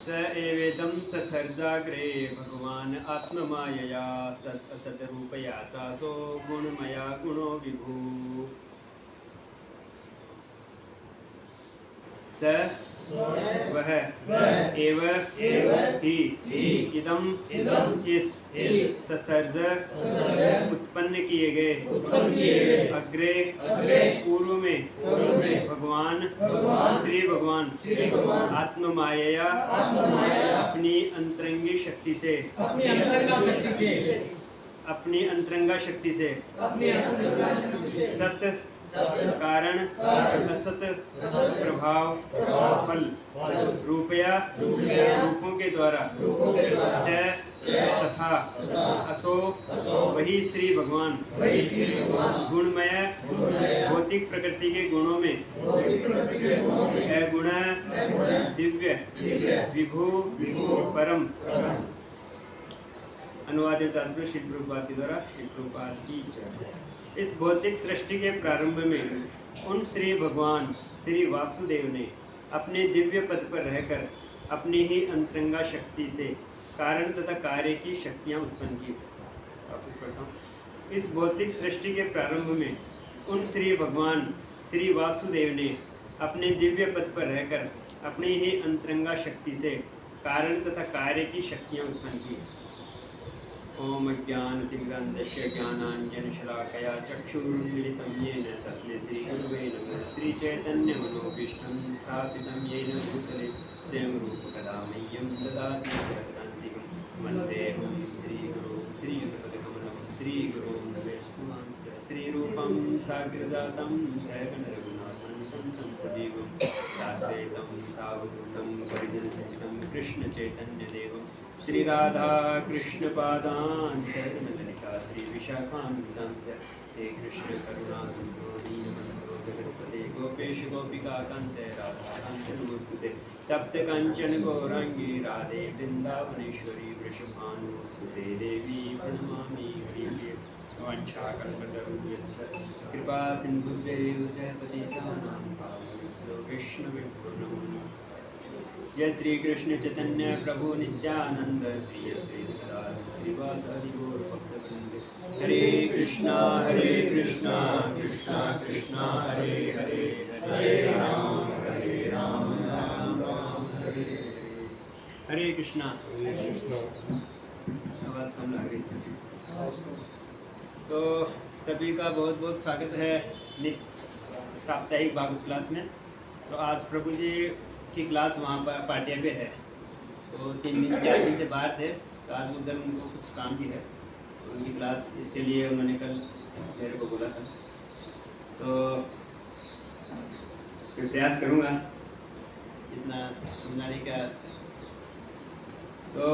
स एवेदं ससर्जाग्रे भगवान् आत्ममायया सत् असद्रूपया चासो गुणमया गुणो विभू स वह एव ही इदम इस ससर्ज उत्पन्न किए गए अग्रे पूर्व में भगवान श्री भगवान आत्ममाया अपनी अंतरंगी शक्ति से सत कारण असत प्रभाव फल रूपया रूपों के द्वारा च तथा असो वही श्री भगवान गुणमय भौतिक प्रकृति के गुणों में अगुण दिव्य विभू परम। अनुवादित तात्पर्य श्री प्रभुपाद के द्वारा श्री प्रभुपाद की जय। इस भौतिक सृष्टि के प्रारंभ में उन श्री भगवान श्री वासुदेव ने अपने दिव्य पद पर रहकर अपनी ही अंतरंगा शक्ति से कारण तथा कार्य की शक्तियाँ उत्पन्न की। वापस पढ़ता हूँ। इस भौतिक सृष्टि के प्रारंभ में उन श्री भगवान श्री वासुदेव ने अपने दिव्य पद पर रहकर अपनी ही अंतरंगा शक्ति से कारण तथा कार्य की शक्तियाँ उत्पन्न की। ओम ज्ञानतिमिरान्धस्य ज्ञानाञ्जनशलाकया चक्षुरुन्मीलितं येन तस्मै श्रीगुरुवे नमः। श्रीचैतन्यमनोभीष्टं स्थापितं येन भूतले स्वयं रूपकदा मह्यं ददाति शरदान्तिकं। वन्देऽहं श्रीगुरुं श्रीयुतपदकमलं श्रीगुरुं वैष्णवांश्च श्रीरूपं साग्रजातं सहगणरघुनाथं तं सजीवं साद्वैतं सावधूतं परिजनसहितं कृष्णचैतन्यदेवं श्री राधा कृष्ण पादान शरणललिता श्री विशाखान्वितांश। हे कृष्ण करुणा सिंधु दीनबन्धो जगत्पते गोपेश गोपिका कान्ते राधा काञ्चन नमोस्तुते। तप्त काञ्चन गौरांगी राधे वृंदावनेश्वरी वृषभानुसुते देवी प्रणमामि हरिप्रिये। वाञ्छाकल्पतरुभ्यश्च कृपा सिन्धुभ्यैव च पतितानां पावनेभ्यो वैष्णवेभ्यो नमो नमः। जय श्री कृष्ण चैतन्य प्रभु नित्यानंद श्री अद्वैत श्रीवासादि गौर भक्तवृंद। हरे कृष्णा कृष्णा कृष्णा हरे हरे हरे राम राम राम हरे हरे। हरे कृष्णा। आवाज़ कम लग रही थी। तो सभी का बहुत बहुत स्वागत है नित्य साप्ताहिक भागवत क्लास में। तो आज प्रभु जी की क्लास वहाँ पर पाटिया पे है, तो 4 दिन से बाहर थे, तो आज उधर उनको कुछ काम भी है, तो उनकी क्लास इसके लिए उन्होंने कल मेरे को बोला था, तो प्रयास करूँगा इतना समझाने का। तो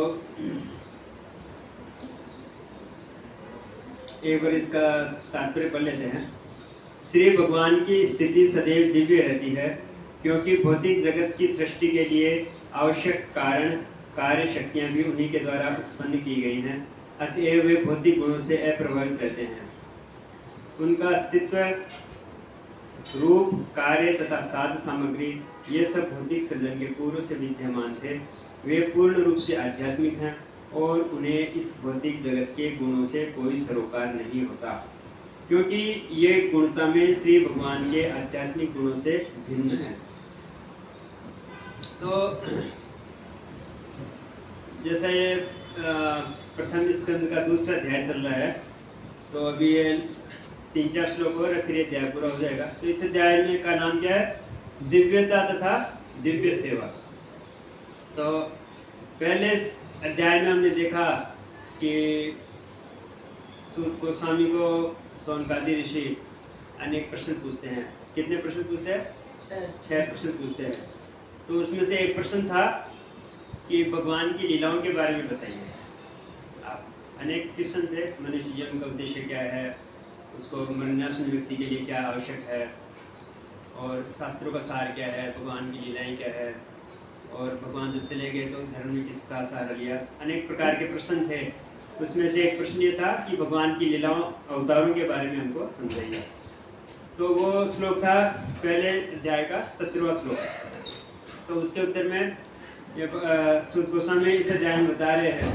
एक बार इसका तात्पर्य पढ़ लेते हैं। श्री भगवान की स्थिति सदैव दिव्य रहती है, क्योंकि भौतिक जगत की सृष्टि के लिए आवश्यक कारण कार्य शक्तियाँ भी उन्हीं के द्वारा उत्पन्न की गई हैं, अतएव वे भौतिक गुणों से अप्रभावित रहते हैं। उनका अस्तित्व, रूप, कार्य तथा साध सामग्री ये सब भौतिक सृजन के पूर्व से विद्यमान थे। वे पूर्ण रूप से आध्यात्मिक हैं और उन्हें इस भौतिक जगत के गुणों से कोई सरोकार नहीं होता, क्योंकि ये गुणता में श्री भगवान के आध्यात्मिक गुणों से भिन्न है। तो जैसा ये प्रथम स्कंद का दूसरा अध्याय चल रहा है, तो अभी ये 3-4 श्लोक और फिर अध्याय पूरा हो जाएगा। तो इस अध्याय में का नाम क्या है? दिव्यता तथा दिव्य सेवा। तो पहले अध्याय में हमने देखा कि सूत गोस्वामी को सोनकादि ऋषि अनेक प्रश्न पूछते हैं। कितने प्रश्न पूछते हैं? 6 प्रश्न पूछते हैं। तो उसमें से एक प्रश्न था कि भगवान की लीलाओं के बारे में बताइए आप। अनेक प्रश्न थे। मनुष्य जन्म का उद्देश्य क्या है, उसको मरणासन व्यक्ति के लिए क्या आवश्यक है, और शास्त्रों का सार क्या है, भगवान की लीलाएं क्या है, और भगवान जब चले गए तो धर्म ने किसका सहारा लिया। अनेक प्रकार के प्रश्न थे। उसमें से एक प्रश्न ये था कि भगवान की लीलाओं अवतारों के बारे में हमको समझाइए। तो वो श्लोक था पहले अध्याय का 17वां श्लोक। तो उसके उत्तर में ये सूत गोस्वामी इस अध्याय में बता रहे हैं।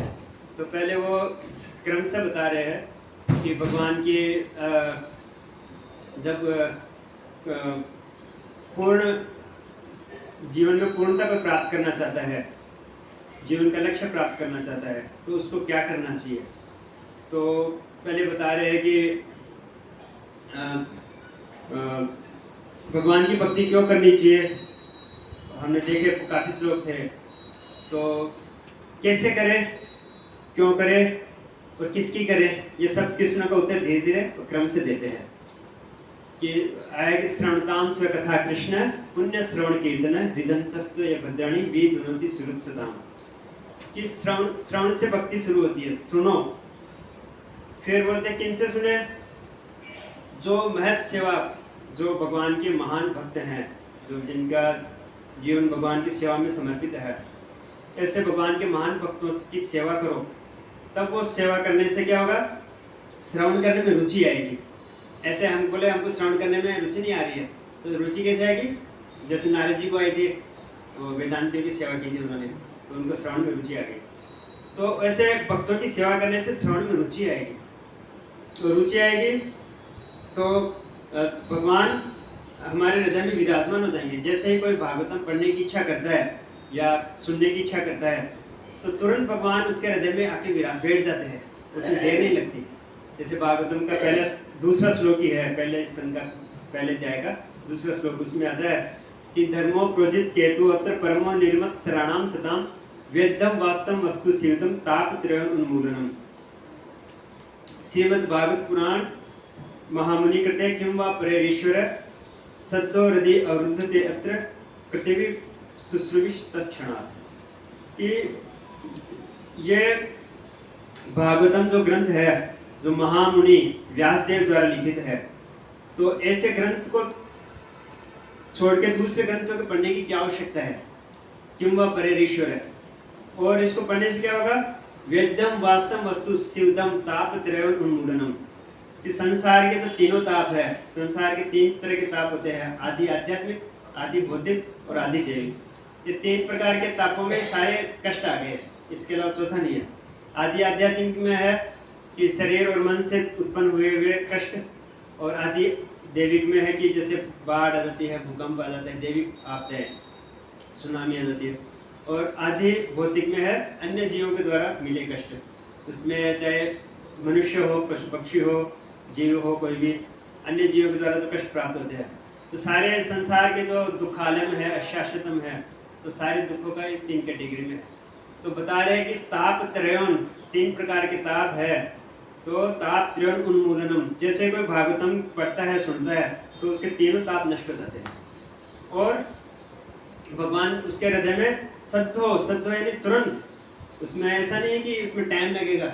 तो पहले वो क्रम से बता रहे हैं कि भगवान की जब पूर्ण जीवन में पूर्णता को प्राप्त करना चाहता है, जीवन का लक्ष्य प्राप्त करना चाहता है, तो उसको क्या करना चाहिए। तो पहले बता रहे हैं कि भगवान की भक्ति क्यों करनी चाहिए। हमने देखे काफ़ी श्लोक थे। तो कैसे करें, क्यों करें और किसकी करें, ये सब कृष्ण का उत्तर धीरे धीरे क्रम से देते हैं। कि आया कि श्रवणताम स्व कथा कृष्ण पुण्य श्रवण कीर्तन हृदंतस्त्व या भद्राणी विधुनोति सुरुत्सताम। कि श्रवण से भक्ति शुरू होती है, सुनो। फिर बोलते हैं किन से सुने, जो महत सेवा, जो भगवान के महान भक्त हैं, जो जिनका जीवन भगवान की सेवा में समर्पित है, ऐसे भगवान के महान भक्तों की सेवा करो। तब वो सेवा करने से क्या होगा, श्रवण करने में रुचि आएगी। ऐसे हम बोले हमको श्रवण करने में रुचि नहीं आ रही है, तो रुचि कैसे आएगी। जैसे नारद जी को आई थी, वो वेदांतियों की सेवा की थी उन्होंने, तो उनको श्रवण में रुचि आ गई। तो ऐसे भक्तों की सेवा करने से श्रवण में रुचि आएगी। तो रुचि आएगी तो भगवान हमारे हृदय में विराजमान हो जाएंगे। जैसे ही कोई भागवतम पढ़ने की इच्छा करता है या सुनने की इच्छा करता है, तो तुरंत भगवान उसके हृदय में आके बैठ जाते हैं, उसमें देर नहीं लगती। जैसे भागवतम का पहला दूसरा श्लोक ही है, पहले स्कंद का पहले अध्याय का दूसरा श्लोक, उसमें आता है कि धर्मो प्रोजित केतु अत्र परमो निर्मत शरणाम सदाम वेदम वास्तव वस्तु शिवदम ताप त्रय उन्मूलनम। श्रीमद् भागवत पुराण महामुनि कृते किं वा परेरीश्वर सद्दो हृदय अवरुद्धते अत्र पृथ्वी शुश्रूषि तत्क्षणात्। कि ये भागवतम जो ग्रंथ है, जो महामुनि व्यासदेव द्वारा लिखित है, तो ऐसे ग्रंथ को छोड़ के दूसरे ग्रंथों को पढ़ने की क्या आवश्यकता है। किं वा परेरीश्वर है, और इसको पढ़ने से क्या होगा, वेदम वास्तव वस्तु शिवदम ताप त्रय उन्मूलनम। कि संसार के जो तीनों ताप है, संसार के तीन तरह के ताप होते हैं, आदि आध्यात्मिक, आदि बौद्धिक और आदि दैविक। ये तीन प्रकार के तापों में सारे कष्ट आ गए, इसके अलावा चौथा नहीं है। आदि आध्यात्मिक में है कि शरीर और मन से उत्पन्न हुए कष्ट, और आदि दैविक में है कि जैसे बाढ़ आ जाती है, भूकंप आ जाता है, दैविक आपदाएं, सुनामी आ जाती है। और आदि भौतिक में है अन्य जीवों के द्वारा मिले कष्ट। उसमें चाहे मनुष्य हो, पशु पक्षी हो, जीव हो, कोई भी अन्य जीवों के द्वारा जो कष्ट प्राप्त होते हैं। तो सारे संसार के जो दुखालय है, अशाश्वतम है, तो सारे दुखों का एक तीन कैटेगरी में है। तो बता रहे हैं कि ताप त्रयोन, तीन प्रकार के ताप है। तो ताप त्रयोन उन्मूलनम, जैसे कोई भागवतम पढ़ता है, सुनता है, तो उसके तीनों ताप नष्ट हो जाते हैं। और भगवान उसके हृदय में सद्धो यानी तुरंत, उसमें ऐसा नहीं है कि उसमें टाइम लगेगा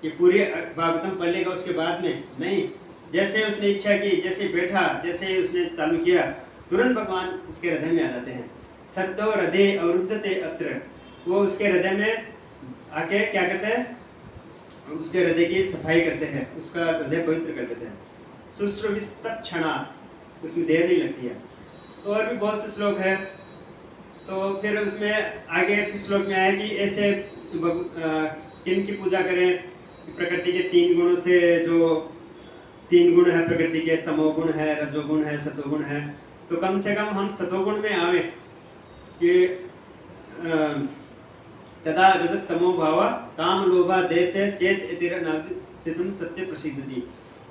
कि पूरी भागवतम पढ़ लेगा उसके बाद में, नहीं। जैसे उसने इच्छा की, जैसे बैठा, जैसे उसने चालू किया, तुरंत भगवान उसके हृदय में आ जाते हैं। सद्धो हृदय अवरुद्धते अत्र, वो उसके हृदय में आके क्या करते हैं, उसके हृदय की सफाई करते हैं, उसका हृदय पवित्र कर देते हैं। शुश्रूषि तत्क्षणात्, उसमें देर नहीं लगती है। तो और भी बहुत से श्लोक है। तो फिर उसमें आगे श्लोक में आया कि ऐसे किन की पूजा करें। प्रकृति के तीन गुणों से, जो तीन गुण है प्रकृति के, तमोगुण है, रजोगुण है, सतोगुण है, तो कम से कम हम सतोगुण में आवे कि तदा रजस्तमो भावा काम लोभा देश चेत इतिरनादि स्थितम सत्य प्रसिद्धि।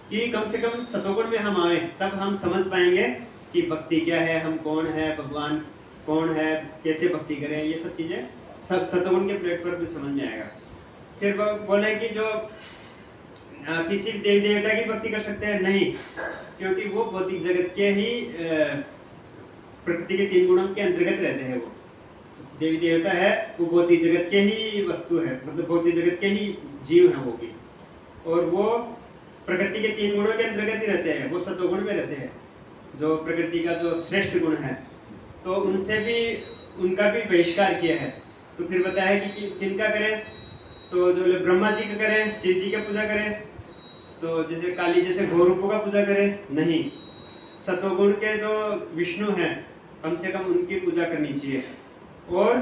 कि कम से कम सतोगुण में हम आए, तब हम समझ पाएंगे कि भक्ति क्या है, हम कौन है, भगवान कौन है, कैसे भक्ति करें, ये सब चीज़ें सब सतोगुण के प्लेट पर भी समझ में आएगा। फिर वो बोले कि जो किसी देवी देवता की भक्ति कर सकते हैं, नहीं, क्योंकि वो भौतिक जगत के ही प्रकृति के तीन गुणों के अंतर्गत रहते हैं। वो देवी देवता है, वो भौतिक जगत के ही वस्तु है, मतलब भौतिक जगत के ही जीव हैं वो भी, और वो प्रकृति के तीन गुणों के अंतर्गत ही रहते हैं, वो सतोगुण में रहते हैं, जो प्रकृति का जो श्रेष्ठ गुण है। तो उनसे भी, उनका भी बहिष्कार किया है। तो फिर बताया है कि किनका करें, तो जो ब्रह्मा जी का करें, शिव जी का पूजा करें, तो जैसे काली जैसे गौरूपों का पूजा करें, नहीं। सतोगुण के जो विष्णु हैं, कम से कम उनकी पूजा करनी चाहिए। और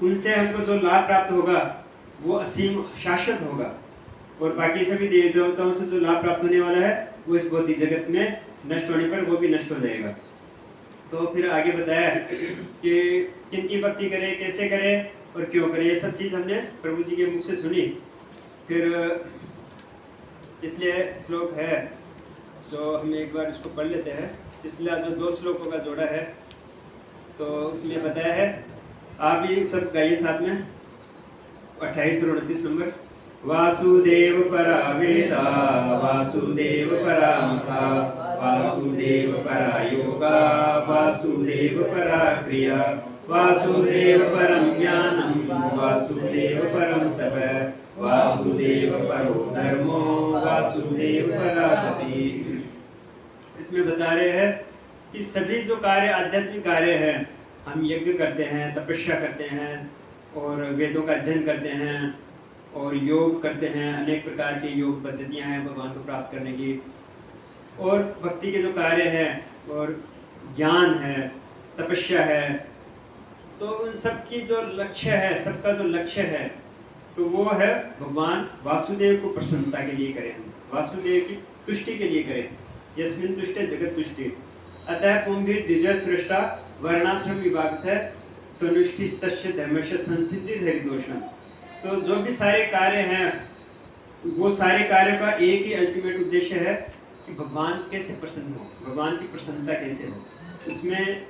उनसे हमको जो लाभ प्राप्त होगा वो असीम शाश्वत होगा, और बाकी सभी देवी देवताओं से जो लाभ प्राप्त होने वाला है वो इस भौतिक जगत में नष्ट होने पर वो भी नष्ट हो जाएगा। तो फिर आगे बताया कि किनकी भक्ति करें, कैसे करें और क्यों करें, ये सब चीज़ हमने प्रभु जी के मुख से सुनी। फिर इसलिए श्लोक है जो हम एक बार इसको पढ़ लेते हैं, इसलिए जो 2 श्लोकों का जोड़ा है तो उसमें बताया है, आप भी सब गाइए साथ में, 28 और 29 नंबर। वासुदेव परा वेदा वासुदेव परा महा वासुदेव परा योगा वासुदेव परा क्रिया वासुदेव परम ज्ञानम वासुदेव परम तप वासुदेव परो धर्मो वासुदेव परा गति। इसमें बता रहे हैं कि सभी जो कार्य आध्यात्मिक कार्य हैं, हम यज्ञ करते हैं, तपस्या करते हैं और वेदों का अध्ययन करते हैं और योग करते हैं, अनेक प्रकार की योग पद्धतियां हैं भगवान को प्राप्त करने की, और भक्ति के जो कार्य हैं और ज्ञान है, तपस्या है, तो उन सब की जो लक्ष्य है, सबका जो लक्ष्य है तो वो है भगवान वासुदेव को प्रसन्नता के लिए करें, हम वासुदेव की तुष्टि के लिए करें। यस्मिन् तुष्टे जगत तुष्टि अतः पुंभिर द्विजय सृष्टा वर्णाश्रम विभाग से स्वनुष्ठिस्तस्य धर्मस्य संसिद्धि हरिदोषम। तो जो भी सारे कार्य हैं वो सारे कार्यों का एक ही अल्टीमेट उद्देश्य है कि भगवान कैसे प्रसन्न हो, भगवान की प्रसन्नता कैसे हो, उसमें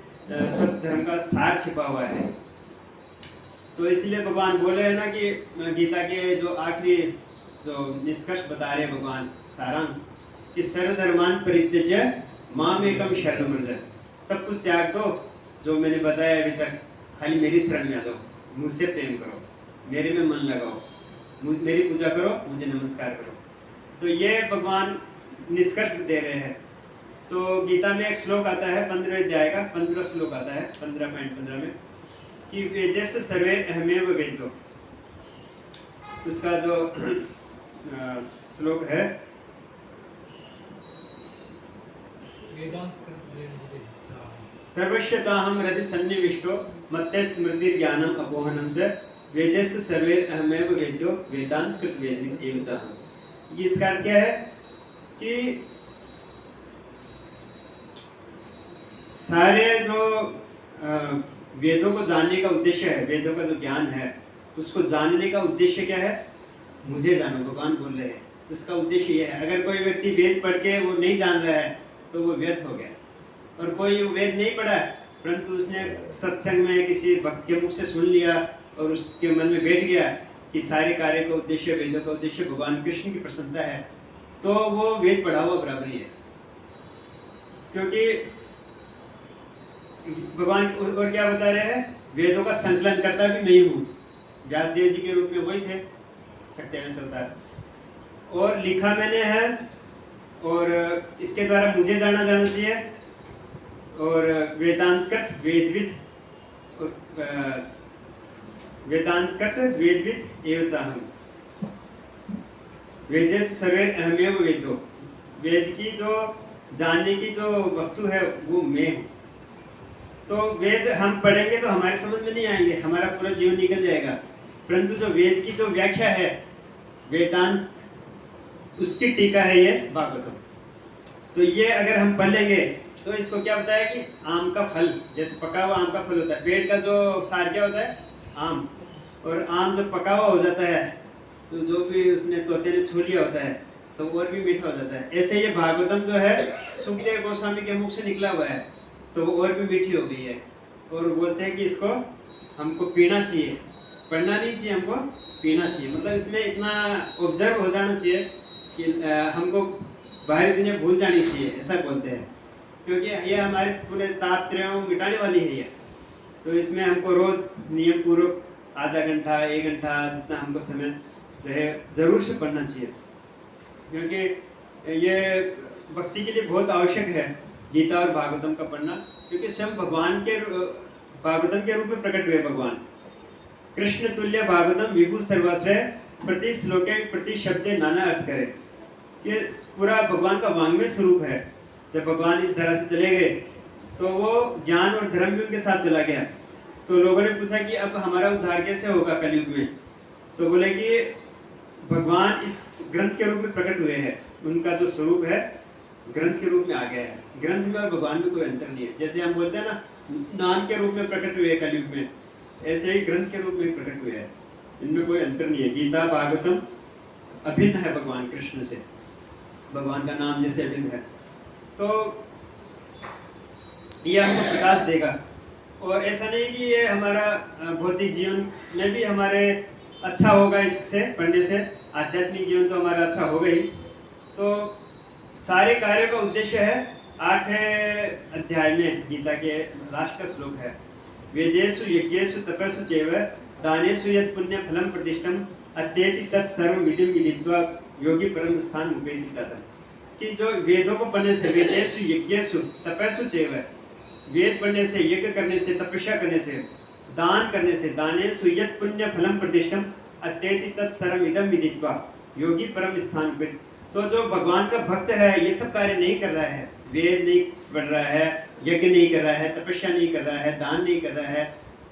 सब धर्म का सार छिपा हुआ है। तो इसलिए भगवान बोले हैं ना कि गीता के जो आखिरी जो निष्कर्ष बता रहे हैं भगवान, सारांश, कि सर्वधर्मान परित्यज्य मामेकम शरणं व्रज, सब कुछ त्याग दो जो मैंने बताया अभी तक, खाली मेरी शरण में आ जाओ, मुझसे प्रेम करो, मेरे में मन लगाओ, मेरी पूजा करो, मुझे नमस्कार करो। तो ये भगवान निष्कर्ष दे रहे हैं। तो गीता में एक श्लोक आता है 15वें अध्याय का 15 श्लोक आता है 15.15 में कि वेदेश सर्वे अहमेव वेदो। उसका जो श्लोक है सर्वस्य चाहम हृदि सन्निविष्टो मत्ते स्मृति ज्ञानम अपोहनम च वेदेश सर्वे अहमेव वेद्यो वेदांत कृत वेदित एव चाहम। ये इसका अर्थ क्या है कि सारे जो वेदों को जानने का उद्देश्य है, वेदों का जो ज्ञान है उसको जानने का उद्देश्य क्या है, मुझे जानो, भगवान बोल रहे हैं। उसका उद्देश्य ये है। अगर कोई व्यक्ति वेद पढ़ के वो नहीं जान रहा है तो वो व्यर्थ हो गया, और कोई वेद नहीं पढ़ा परंतु उसने सत्संग में किसी भक्त के मुख से सुन लिया और उसके मन में बैठ गया कि सारे कार्य का उद्देश्य, वेदों का उद्देश्य भगवान कृष्ण की प्रसन्नता है, तो वो वेद पढ़ा हुआ बराबर ही है। क्योंकि भगवान और क्या बता रहे हैं, वेदों का संकलन करता भी मैं हूँ, व्यासदेव जी के रूप में वही थे सत्यावेश अवतार, और लिखा मैंने है और इसके द्वारा मुझे जाना चाहिए, और वेदांतकृत वेदविद वेदांतकृत वेदविद एव चाहम वेदेश सर्वे अहमेव वेदो। वेद की जो जानने की जो वस्तु है वो मैं हूँ। तो वेद हम पढ़ेंगे तो हमारे समझ में नहीं आएंगे, हमारा पूरा जीवन निकल जाएगा, परंतु जो वेद की जो व्याख्या है वेदांत, उसकी टीका है ये भागवतम। तो ये अगर हम पढ़ लेंगे तो इसको क्या बताया कि आम का फल, जैसे पका हुआ आम का फल होता है, पेड़ का जो सार क्या होता है, आम, और आम जब पका हुआ हो जाता है तो जो भी उसने तोते ने छू लिया होता है तो और भी मीठा हो जाता है। ऐसे ये भागवतम जो है सुखदेव गोस्वामी के मुख से निकला हुआ है तो वो और भी मीठी हो गई है, और बोलते हैं कि इसको हमको पीना चाहिए, पढ़ना नहीं चाहिए, हमको पीना चाहिए। मतलब इसमें इतना ऑब्जर्व हो जाना चाहिए कि हमको बाहरी दुनिया भूल जानी चाहिए, ऐसा बोलते हैं, क्योंकि ये हमारे पूरे तापत्रयों मिटाने वाली है ये। तो इसमें हमको रोज़ नियम पूर्वक आधा घंटा 1 घंटा जितना हमको समय रहे ज़रूर से पढ़ना चाहिए, क्योंकि ये भक्ति के लिए बहुत आवश्यक है गीता और भागवतम का पढ़ना, क्योंकि स्वयं भगवान के भागवतम के रूप में प्रकट हुए भगवान। कृष्ण तुल्य भागवतम विभु सर्वाश्रय प्रति श्लोके प्रति शब्दे नाना अर्थ करे। ये पूरा भगवान का वांग्मय स्वरूप है। जब भगवान इस तरह से चले गए तो वो ज्ञान और धर्म भी उनके साथ चला गया, तो लोगों ने पूछा कि अब हमारा उद्धार कैसे होगा कलयुग में। तो बोले कि भगवान इस ग्रंथ के रूप में प्रकट हुए हैं, उनका जो स्वरूप है ग्रंथ के रूप में आ गया है। ग्रंथ में और भगवान में कोई अंतर नहीं है। जैसे हम बोलते हैं ना नाम के रूप में प्रकट हुए हैं कलयुग में, ऐसे ही ग्रंथ के रूप में प्रकट हुए हैं, इनमें कोई अंतर नहीं है। गीता भागवतम अभिन्न है भगवान कृष्ण से, भगवान का नाम जैसे अभिन्न है। तो ये हमको प्रकाश देगा। और ऐसा नहीं कि ये हमारा भौतिक जीवन में भी हमारे अच्छा होगा इससे पढ़ने से, आध्यात्मिक जीवन तो हमारा अच्छा होगा ही। तो सारे कार्यों का उद्देश्य है 8वें अध्याय में गीता के लास्ट का श्लोक है, वेदेषु यज्ञेषु तपस्सु चैव दानेषु यत् पुण्य फलम प्रतिष्ठम अत्येति तत्सर्वं विधिं विदित्वा योगी परम स्थान उपैति चातम्। कि जो वेदों को पढ़ने से, वेदेषु यज्ञेषु तपस्सु चैव, वेद पढ़ने से, यज्ञ करने से, तपस्या करने से, दान करने से, दानेषु यत् पुण्य फलम प्रतिष्ठम अत्येति तत्सर्वं इदं विदित्वा योगी परम स्थान उपैति। तो जो भगवान का भक्त है ये सब कार्य नहीं कर रहा है, वेद नहीं पढ़ रहा है, यज्ञ नहीं कर रहा है, तपस्या नहीं कर रहा है, दान नहीं कर रहा है,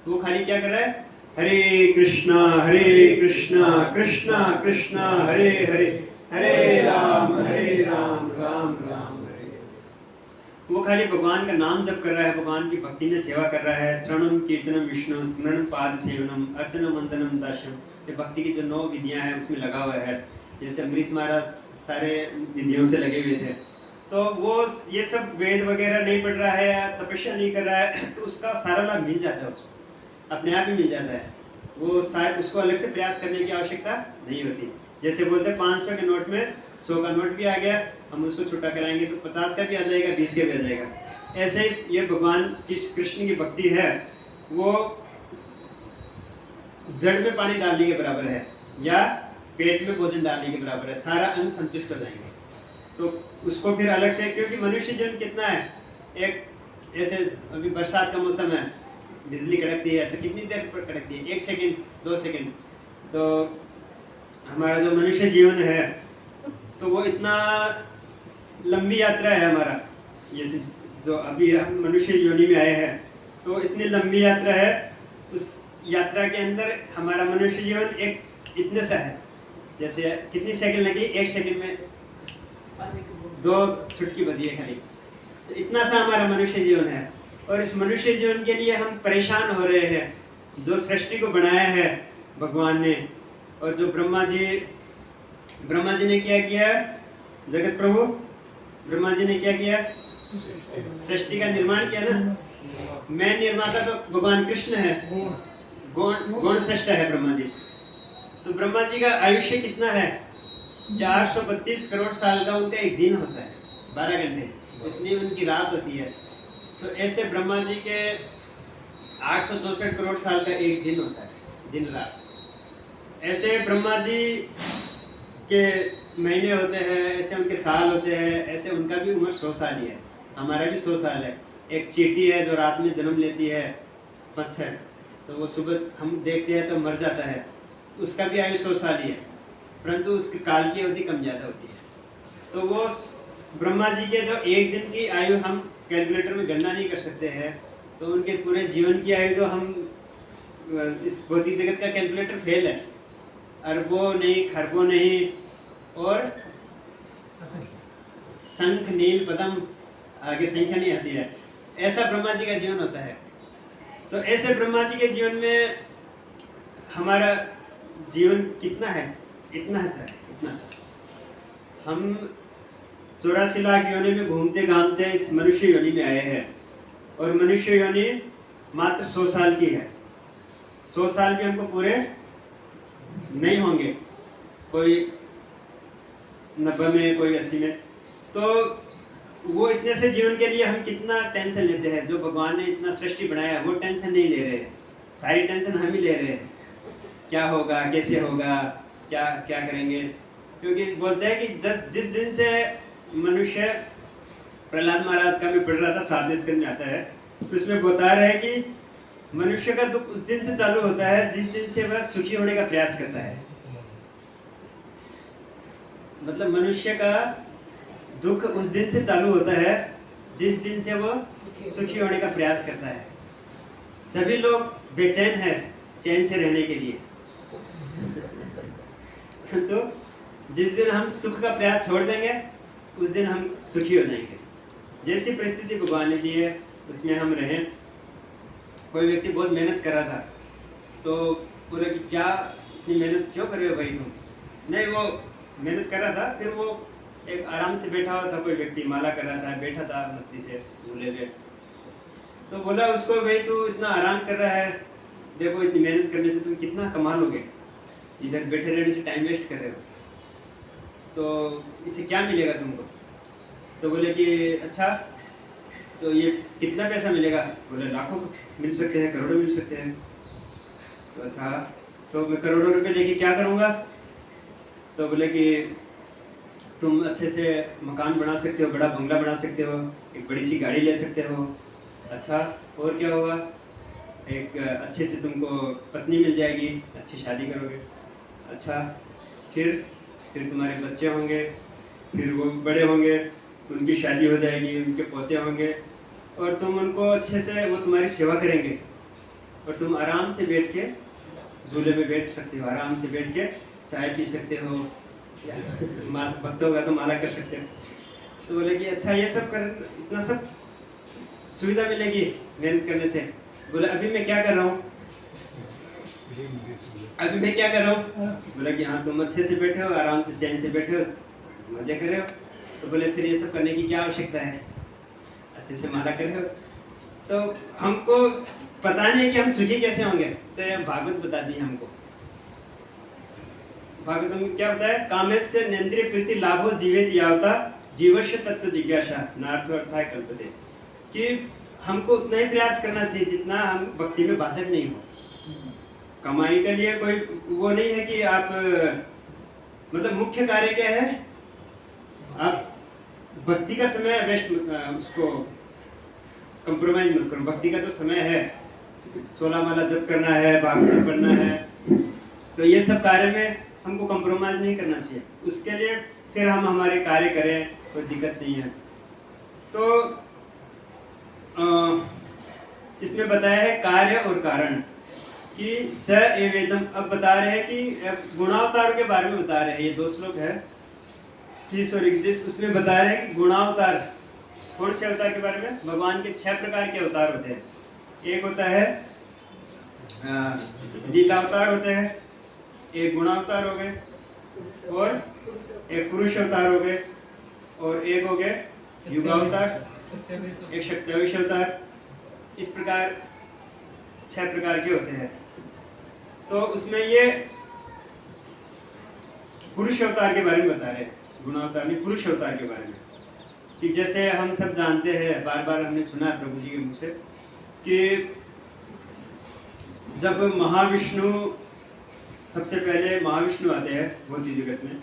तो वो खाली क्या कर रहा है, हरे कृष्णा कृष्णा कृष्णा हरे हरे, हरे राम राम राम हरे। वो खाली भगवान का नाम जप कर रहा है, भगवान की भक्ति में सेवा कर रहा है। श्रवणम कीर्तनम विष्णु स्मरण पाद सेवनम अर्चनम वंदनम दास्यम, ये भक्ति की जो 9 विधियां हैं उसमें लगा हुआ है। जैसे अम्बरीश महाराज सारे विधियों से लगे हुए थे, तो वो ये सब वेद वगैरह नहीं पढ़ रहा है या तपस्या नहीं कर रहा है, तो उसका सारा लाभ मिल जाता है, उसको अपने आप ही मिल जाता है। वो शायद उसको अलग से प्रयास करने की आवश्यकता नहीं होती। जैसे बोलते हैं 500 के नोट में 100 का नोट भी आ गया, हम उसको छुट्टा कराएंगे तो 50 का भी आ जाएगा, 20 का भी आ जाएगा। ऐसे ही ये भगवान की कृष्ण की भक्ति है, वो जड़ में पानी डालने के बराबर है या पेट में भोजन डालने के बराबर है, सारा अंग संतुष्ट हो जाएंगे। तो उसको फिर अलग से, क्योंकि मनुष्य जीवन कितना है, एक ऐसे अभी बरसात का मौसम है, बिजली कड़कती है तो कितनी देर पर कड़कती है, 1 सेकंड 2 सेकंड। तो हमारा जो मनुष्य जीवन है तो वो इतना लंबी यात्रा है हमारा, ये जो अभी हम मनुष्य योनि में आए हैं तो इतनी लंबी यात्रा है। उस यात्रा के अंदर हमारा मनुष्य जीवन एक इतने सा है, जैसे कितनी सेकंड लगी, 1 सेकंड में 2 चुटकी बजी है खाली, तो इतना सा हमारा मनुष्य जीवन है। और इस मनुष्य जीवन के लिए हम परेशान हो रहे हैं। जो सृष्टि को बनाया है भगवान ने, और जो ब्रह्मा जी ने क्या किया, जगत प्रभु ब्रह्मा जी ने क्या किया, सृष्टि का निर्माण किया ना। मैं निर्माता तो भगवान कृष्ण है, गौण सृष्टा है ब्रह्मा जी। तो ब्रह्मा जी का आयुष्य कितना है, 432 करोड़ साल का उनका एक दिन होता है, 12 घंटे, इतनी उनकी रात होती है। तो ऐसे ब्रह्मा जी के 864 करोड़ साल का एक दिन होता है, दिन रात। ऐसे ब्रह्मा जी के महीने होते हैं, ऐसे उनके साल होते हैं, ऐसे उनका भी उम्र 100 साल ही है, हमारा भी 100 साल है। एक चींटी है जो रात में जन्म लेती है, मच्छर, तो वो सुबह हम देखते हैं तो मर जाता है, उसका भी आयु 100 साल ही है, परंतु उसके काल की अवधि कम ज़्यादा होती है। तो वो ब्रह्मा जी के जो एक दिन की आयु हम कैलकुलेटर में गणना नहीं कर सकते हैं, तो उनके पूरे जीवन की आयु तो हम इस भौतिक जगत का कैलकुलेटर फेल है, अरबों नहीं, खरबों नहीं, और शंख नील पदम आगे संख्या नहीं आती है। ऐसा ब्रह्मा जी का जीवन होता है। तो ऐसे ब्रह्मा जी के जीवन में हमारा जीवन कितना है, इतना सा, इतना सा। हम 84 लाख योनि में घूमते घामते इस मनुष्य योनि में आए हैं, और मनुष्य योनि मात्र 100 साल की है। 100 साल भी हमको पूरे नहीं होंगे, कोई 90 में, कोई 80 में। तो वो इतने से जीवन के लिए हम कितना टेंशन लेते हैं। जो भगवान ने इतना सृष्टि बनाया वो टेंशन नहीं ले रहे, सारी टेंशन हम ही ले रहे हैं, क्या होगा, कैसे होगा, क्या क्या करेंगे। क्योंकि बोलते हैं कि जिस दिन से मनुष्य, प्रहलाद महाराज का मैं पढ़ रहा था 7वें स्कंद में आता है, तो उसमें बता रहे हैं कि मनुष्य का दुख उस दिन से चालू होता है जिस दिन से वह सुखी होने का प्रयास करता है। मतलब मनुष्य का दुख उस दिन से चालू होता है जिस दिन से वो सुखी होने का प्रयास करता है। सभी लोग बेचैन हैं चैन से रहने के लिए। तो जिस दिन हम सुख का प्रयास छोड़ देंगे उस दिन हम सुखी हो जाएंगे। जैसी परिस्थिति भगवान ने दी है उसमें हम रहें। कोई व्यक्ति बहुत मेहनत कर रहा था तो बोला कि क्या इतनी मेहनत क्यों कर रहे हो भाई तुम? नहीं, वो मेहनत कर रहा था, फिर वो एक आराम से बैठा हुआ था, कोई व्यक्ति माला कर रहा था, बैठा था मस्ती से झूले पे। तो बोला उसको, भाई तू इतना आराम कर रहा है, देखो इतनी मेहनत करने से तुम कितना कमा लोगे, इधर बैठे रहने से टाइम वेस्ट कर रहे हो, तो इससे क्या मिलेगा तुमको? तो बोले कि अच्छा तो ये कितना पैसा मिलेगा? बोले लाखों मिल सकते हैं, करोड़ों मिल सकते हैं। तो अच्छा तो मैं करोड़ों रुपए लेके क्या करूँगा? तो बोले कि तुम अच्छे से मकान बना सकते हो, बड़ा बंगला बना सकते हो, एक बड़ी सी गाड़ी ले सकते हो। अच्छा और क्या होगा? एक अच्छे से तुमको पत्नी मिल जाएगी, अच्छी शादी करोगे। अच्छा फिर तुम्हारे बच्चे होंगे, फिर वो बड़े होंगे, उनकी शादी हो जाएगी, उनके पोते होंगे, और तुम उनको अच्छे से, वो तुम्हारी सेवा करेंगे, और तुम आराम से बैठ के झूले में बैठ सकते हो, आराम से बैठ के चाय पी सकते हो, भक्त होगा तो माला कर सकते हो। तो बोले कि अच्छा ये सब कर, इतना सब सुविधा मिलेगी मेहनत करने से। बोले अभी मैं क्या कर रहा हूँ? अभी मैं क्या कर रहा हूँ? बोला कि हाँ तुम अच्छे से बैठे हो, आराम से चैन से बैठे हो, मजे कर रहे हो। तो बोले फिर ये सब करने की क्या आवश्यकता है, अच्छे से माला कर रहे हो। तो हमको पता नहीं कि हम सुखी कैसे होंगे, तो भागवत बता दी हमको। भागवत में क्या बताया? कामेस्य नेन्द्रिय प्रीति लाभो जीवेत यावता जीवस्य तत्व जिज्ञासा नार्थार्थाय कल्पते, कि हमको उतना ही प्रयास करना चाहिए जितना हम भक्ति में बाधक नहीं हो। कमाई के लिए कोई वो नहीं है कि आप, मतलब मुख्य कार्य क्या है? आप भक्ति का समय वेस्ट, उसको कंप्रोमाइज मत करो। भक्ति का तो समय है, 16 माला जप करना है, भागवत पढ़ना है, तो ये सब कार्य में हमको कंप्रोमाइज नहीं करना चाहिए। उसके लिए फिर हम हमारे कार्य करें, कोई दिक्कत नहीं है। तो इसमें बताया है कार्य और कारण कि स एवेदम। अब बता रहे हैं कि गुणावतार के बारे में बता रहे हैं, ये 2 श्लोक है 30 और 31, उसमें बता रहे हैं कि गुणावतार कौन से अवतार के बारे में? भगवान के 6 प्रकार के अवतार होते हैं। एक होता है लीला अवतार होते हैं, एक गुणावतार हो गए, और एक पुरुष अवतार हो गए, और एक हो गए युगावतार, एक शक्तिवेश अवतार। इस प्रकार 6 प्रकार के होते हैं। तो उसमें ये पुरुष अवतार के बारे में बता रहे हैं, गुणावतार नहीं, पुरुष अवतार के बारे में। कि जैसे हम सब जानते हैं, बार बार हमने सुना है प्रभु जी के मुँह से, कि जब महाविष्णु, सबसे पहले महाविष्णु आते हैं भौतिक जगत में,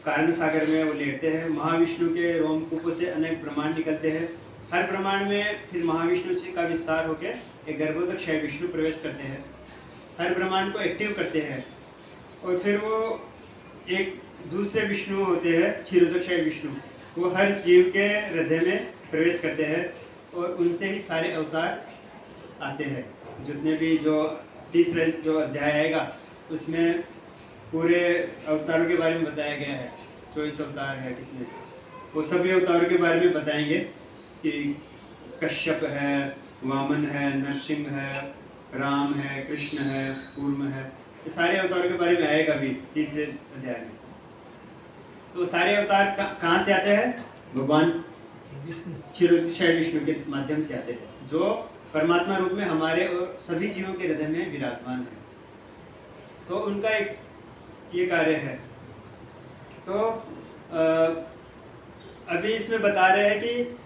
कारण सागर में वो लेटते हैं। महाविष्णु के रोमकूपों से अनेक ब्रह्मांड निकलते हैं। हर ब्रह्मांड में फिर महाविष्णु से का विस्तार होकर एक गर्भोदक विष्णु प्रवेश करते हैं, हर ब्रह्मांड को एक्टिव करते हैं, और फिर वो एक दूसरे विष्णु होते हैं क्षीरोदक विष्णु, वो हर जीव के हृदय में प्रवेश करते हैं, और उनसे ही सारे अवतार आते हैं। जितने भी जो 30 जो अध्याय आएगा उसमें पूरे अवतारों के बारे में बताया गया है। 24 अवतार है कितने, वो सभी अवतारों के बारे में बताएंगे कि कश्यप है, वामन है, नरसिंह है, राम है, कृष्ण है, कूर्म है, ये सारे अवतारों के बारे में आएगा भी 30वें अध्याय में। तो सारे अवतार कहाँ से आते हैं? भगवान क्षीरोदक विष्णु के माध्यम से आते हैं, जो परमात्मा रूप में हमारे और सभी जीवों के हृदय में विराजमान है। तो उनका एक ये कार्य है। तो अभी इसमें बता रहे हैं कि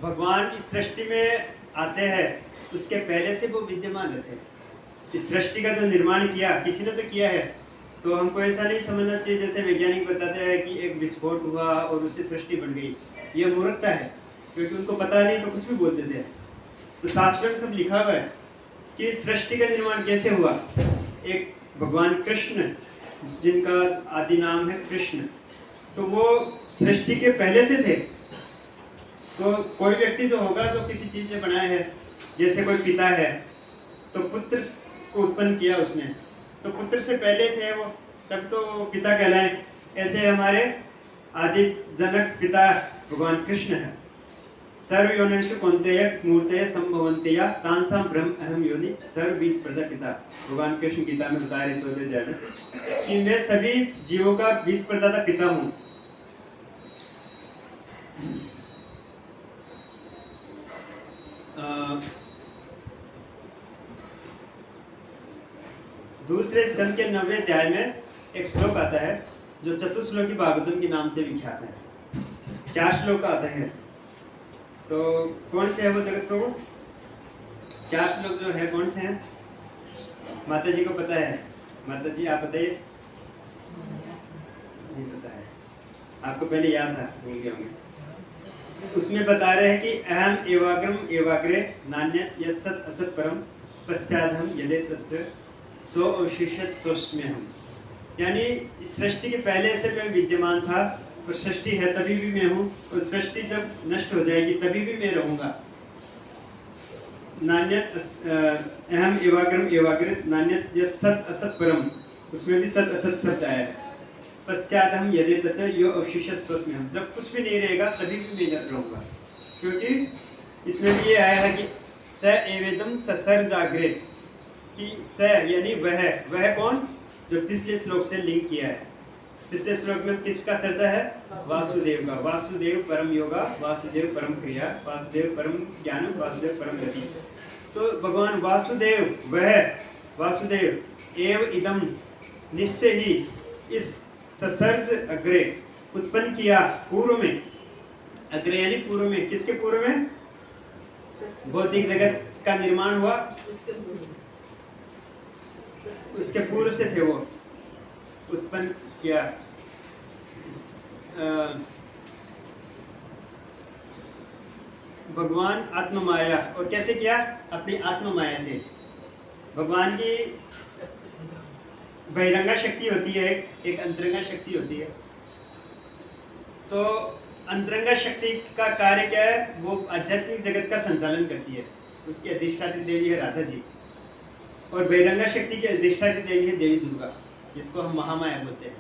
भगवान इस सृष्टि में आते हैं, उसके पहले से वो विद्यमान रहते हैं। इस सृष्टि का जो निर्माण किया किसी ने तो किया है, तो हमको ऐसा नहीं समझना चाहिए जैसे वैज्ञानिक बताते हैं कि एक विस्फोट हुआ और उससे सृष्टि बन गई। ये मूर्खता है, क्योंकि उनको पता नहीं तो कुछ भी बोल देते हैं। तो शास्त्र में सब लिखा हुआ है कि सृष्टि का निर्माण कैसे हुआ। एक भगवान कृष्ण, जिनका आदि नाम है कृष्ण, तो वो सृष्टि के पहले से थे। तो कोई व्यक्ति जो होगा जो किसी चीज़ में बनाया है, जैसे कोई पिता है तो पुत्र को उत्पन्न किया उसने, तो पुत्र से पहले थे वो, तब तो पिता कहलाए। ऐसे हमारे आदि जनक पिता भगवान कृष्ण है। सर्व योनिषु कौन्तेय मूर्तय संभवन्तेया तांसां ब्रह्म अहम योनि सर्व बीज प्रदा पिता। भगवान कृष्ण गीता में बता रहे 14 अध्याय में कि मैं सभी जीवों का बीज प्रदाता पिता हूँ। दूसरे स्कंद के 90वें अध्याय में एक श्लोक आता है जो चतुश्लोकी भागवतम के नाम से विख्यात है। 4 श्लोक आते हैं, तो कौन से है वो जगत प्रभु? 4 श्लोक जो है कौन से हैं? माता जी को पता है? माता जी आप बताइए। नहीं पता है आपको, पहले याद था, भूल गए होंगे। उसमें बता रहे हैं कि अहम एवाग्रम एवाग्रे नान्यत यत् सत असत परम पश्चादहम यदे तत्र सो अवशिष्यत सोस्म्यहम्। यानी इस सृष्टि के पहले से मैं विद्यमान था, और सृष्टि है तभी भी मैं हूँ, और सृष्टि जब नष्ट हो जाएगी तभी भी मैं रहूँगा। नान्यत अहम एवाग्रम एवाग्रे नान्यत यत् सत असत परम, उसमें भी सत असत शब्द आया है। पश्चात हम यदि तच यो अवशिष्यत सोस्म्यहम्, जब कुछ भी नहीं रहेगा तभी भी मैं रहूँगा। क्योंकि इसमें भी ये आया है कि स एवेदम ससर जागरे, कि स यानी वह कौन, जो पिछले श्लोक से लिंक किया है। पिछले श्लोक में किसका चर्चा है? वासुदेव का। वासुदेव परम योगा, वासुदेव परम क्रिया, वासुदेव परम ज्ञान, वासुदेव परम गति। तो भगवान वासुदेव, वह वासुदेव एव इदम, निश्चय ही इस ससर्ज अग्रे उत्पन्न किया, पूर्व में। अग्रे यानी पूर्व में, किसके पूर्व में? भौतिक जगत का निर्माण हुआ उसके पूर्व से थे वो उत्पन्न किया। भगवान आत्म माया, और कैसे किया? अपनी आत्म माया से। भगवान की बहिरंगा शक्ति होती है, एक अंतरंगा शक्ति होती है। तो अंतरंगा शक्ति का कार्य क्या है? वो आध्यात्मिक जगत का संचालन करती है। उसकी अधिष्ठात्री देवी है राधा जी, और बहिरंगा शक्ति की अधिष्ठात्री देवी है देवी दुर्गा, जिसको हम महामाया बोलते हैं।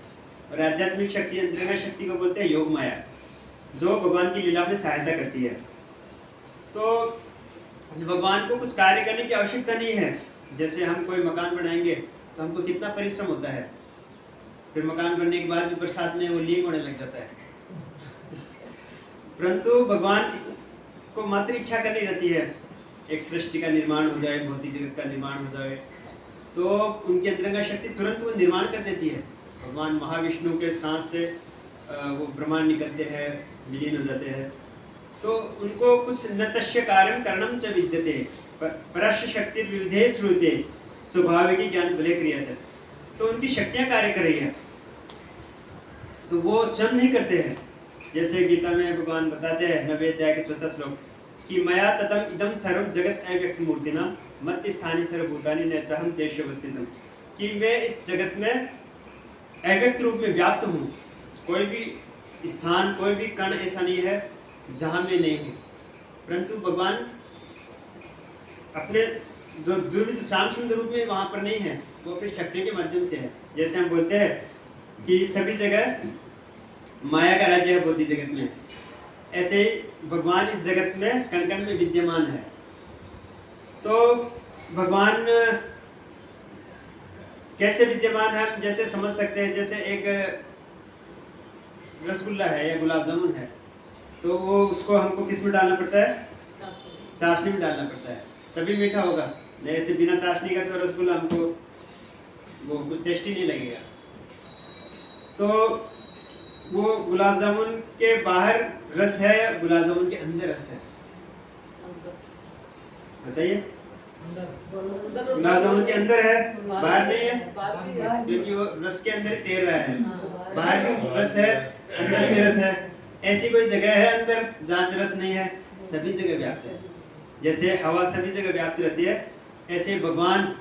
और आध्यात्मिक शक्ति, अंतरंगा शक्ति को बोलते हैं योग माया, जो भगवान की लीला में सहायता करती है। तो भगवान को कुछ कार्य करने की आवश्यकता नहीं है। जैसे हम कोई मकान बनाएंगे तो हमको कितना परिश्रम होता है, फिर मकान बनने के बाद भी बरसात में वो लीक होने लग जाता है। परंतु भगवान को मात्र इच्छा करनी रहती है, एक सृष्टि का निर्माण हो जाए, भौतिक जगत का निर्माण हो जाए, तो उनकी अंतरंगा शक्ति तुरंत वो निर्माण कर देती है। भगवान महाविष्णु के सांस से वो ब्रह्मांड निकलते हैं, विलीन हो जाते हैं। तो उनको कुछ न तस्य कार्यं करणं च विद्यते परस्य शक्ति विविधे श्रूयते स्वाभाविक ज्ञान भले क्रिया च। तो उनकी शक्तियाँ कार्य कर रही हैं, तो वो स्वयं नहीं करते हैं। जैसे गीता में भगवान बताते हैं 90वें अध्याय के 4 श्लोक कि मया ततम इदम सर्व जगत अव्यक्त मूर्तिना मत स्थानी सर्वभूतानि न चाहम देश अवस्थितम, कि मैं इस जगत में अव्यक्त रूप में व्याप्त हूँ। कोई भी स्थान, कोई भी कण ऐसा नहीं है जहाँ मैं नहीं हूँ। परंतु भगवान अपने जो द्विविध श्याम सुंदर रूप में वहाँ पर नहीं है, वो अपनी शक्ति के माध्यम से है। जैसे हम बोलते हैं कि सभी जगह माया का राज्य है भौतिक जगत में, ऐसे ही भगवान इस जगत में कण कण में विद्यमान है। तो भगवान कैसे विद्यमान है हम जैसे समझ सकते हैं, जैसे एक रसगुल्ला है या गुलाब जामुन है, तो वो उसको हमको किस में डालना पड़ता है? चाशनी में डालना पड़ता है, तभी मीठा होगा। जैसे बिना चाशनी का तो रसगुल्ला हमको वो कुछ टेस्टी नहीं लगेगा। तो वो गुलाब जामुन के बाहर रस है या गुलाब जामुन के अंदर रस है? बताइए। गुलाब जामुन के अंदर है, बाहर नहीं है, क्योंकि वो रस के अंदर तैर रहा है। बाहर भी रस है, अंदर भी रस है। ऐसी कोई जगह है अंदर जहाँ रस नहीं है? सभी जगह व्याप्त है। जैसे हवा सभी जगह व्याप्त रहती है, ऐसे भगवान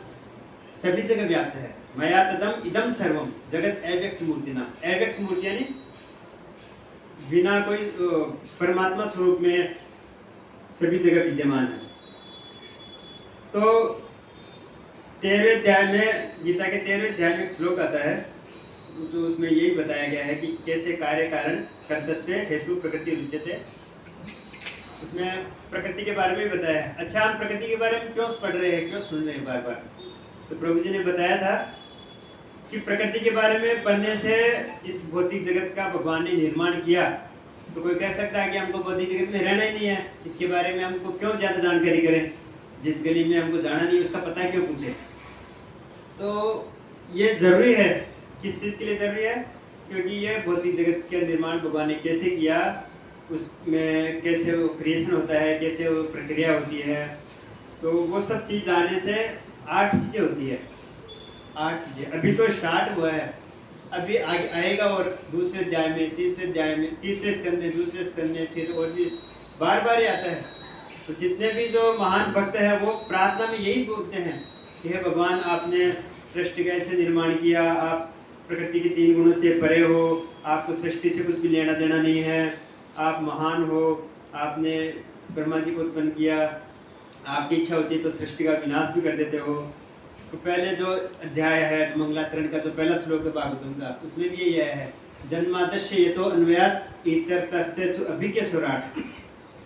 सभी जगह व्याप्त है। मया तदम इदम सर्वम जगत अव्यक्त मूर्तिना। अव्यक्त मूर्ति यानी बिना कोई परमात्मा स्वरूप में सभी जगह विद्यमान है। तो 13वें अध्याय में, गीता के 13वें अध्याय में एक श्लोक आता है, जो उसमें यही बताया गया है कि कैसे कार्य कारण कर्तव्य हेतु प्रकृति रुच्यते। उसमें प्रकृति के बारे में बताया है। अच्छा, हम प्रकृति के बारे में क्यों पढ़ रहे हैं, क्यों सुन रहे हैं बार बार? तो प्रभु जी ने बताया था कि प्रकृति के बारे में पढ़ने से इस भौतिक जगत का भगवान ने निर्माण किया, तो कोई कह सकता है कि हमको भौतिक जगत में रहना ही नहीं है, इसके बारे में हमको क्यों ज़्यादा जानकारी करें, जिस गली में हमको जाना नहीं उसका पता क्यों पूछे? तो ये ज़रूरी है। किस चीज़ के लिए ज़रूरी है? क्योंकि ये भौतिक जगत का निर्माण भगवान ने कैसे किया, उसमें कैसे वो क्रिएशन होता है, कैसे वो प्रक्रिया होती है, तो वो सब चीज़ जानने से 8 चीज़ें होती है। 8 चीज़ें अभी तो स्टार्ट हुआ है, अभी आगे आएगा, और दूसरे अध्याय में, तीसरे अध्याय में, तीसरे स्कंद में, दूसरे स्कंद में, फिर और भी बार बार ही आता है। तो जितने भी जो महान भक्त हैं वो प्रार्थना में यही बोलते हैं कि हे भगवान, आपने सृष्टि का ऐसे निर्माण किया, आप प्रकृति के 3 गुणों से परे हो, आपको सृष्टि से कुछ भी लेना देना नहीं है, आप महान हो, आपने ब्रह्मा जी को उत्पन्न किया, आपकी इच्छा होती है तो सृष्टि का विनाश भी कर देते हो। तो पहले जो अध्याय है मंगलाचरण का जो पहला श्लोक है भागवतम का, उसमें भी यही है, जन्मादस्य ये तो अन्वयात इत्यर्थस्य अभिज्ञ सुराट,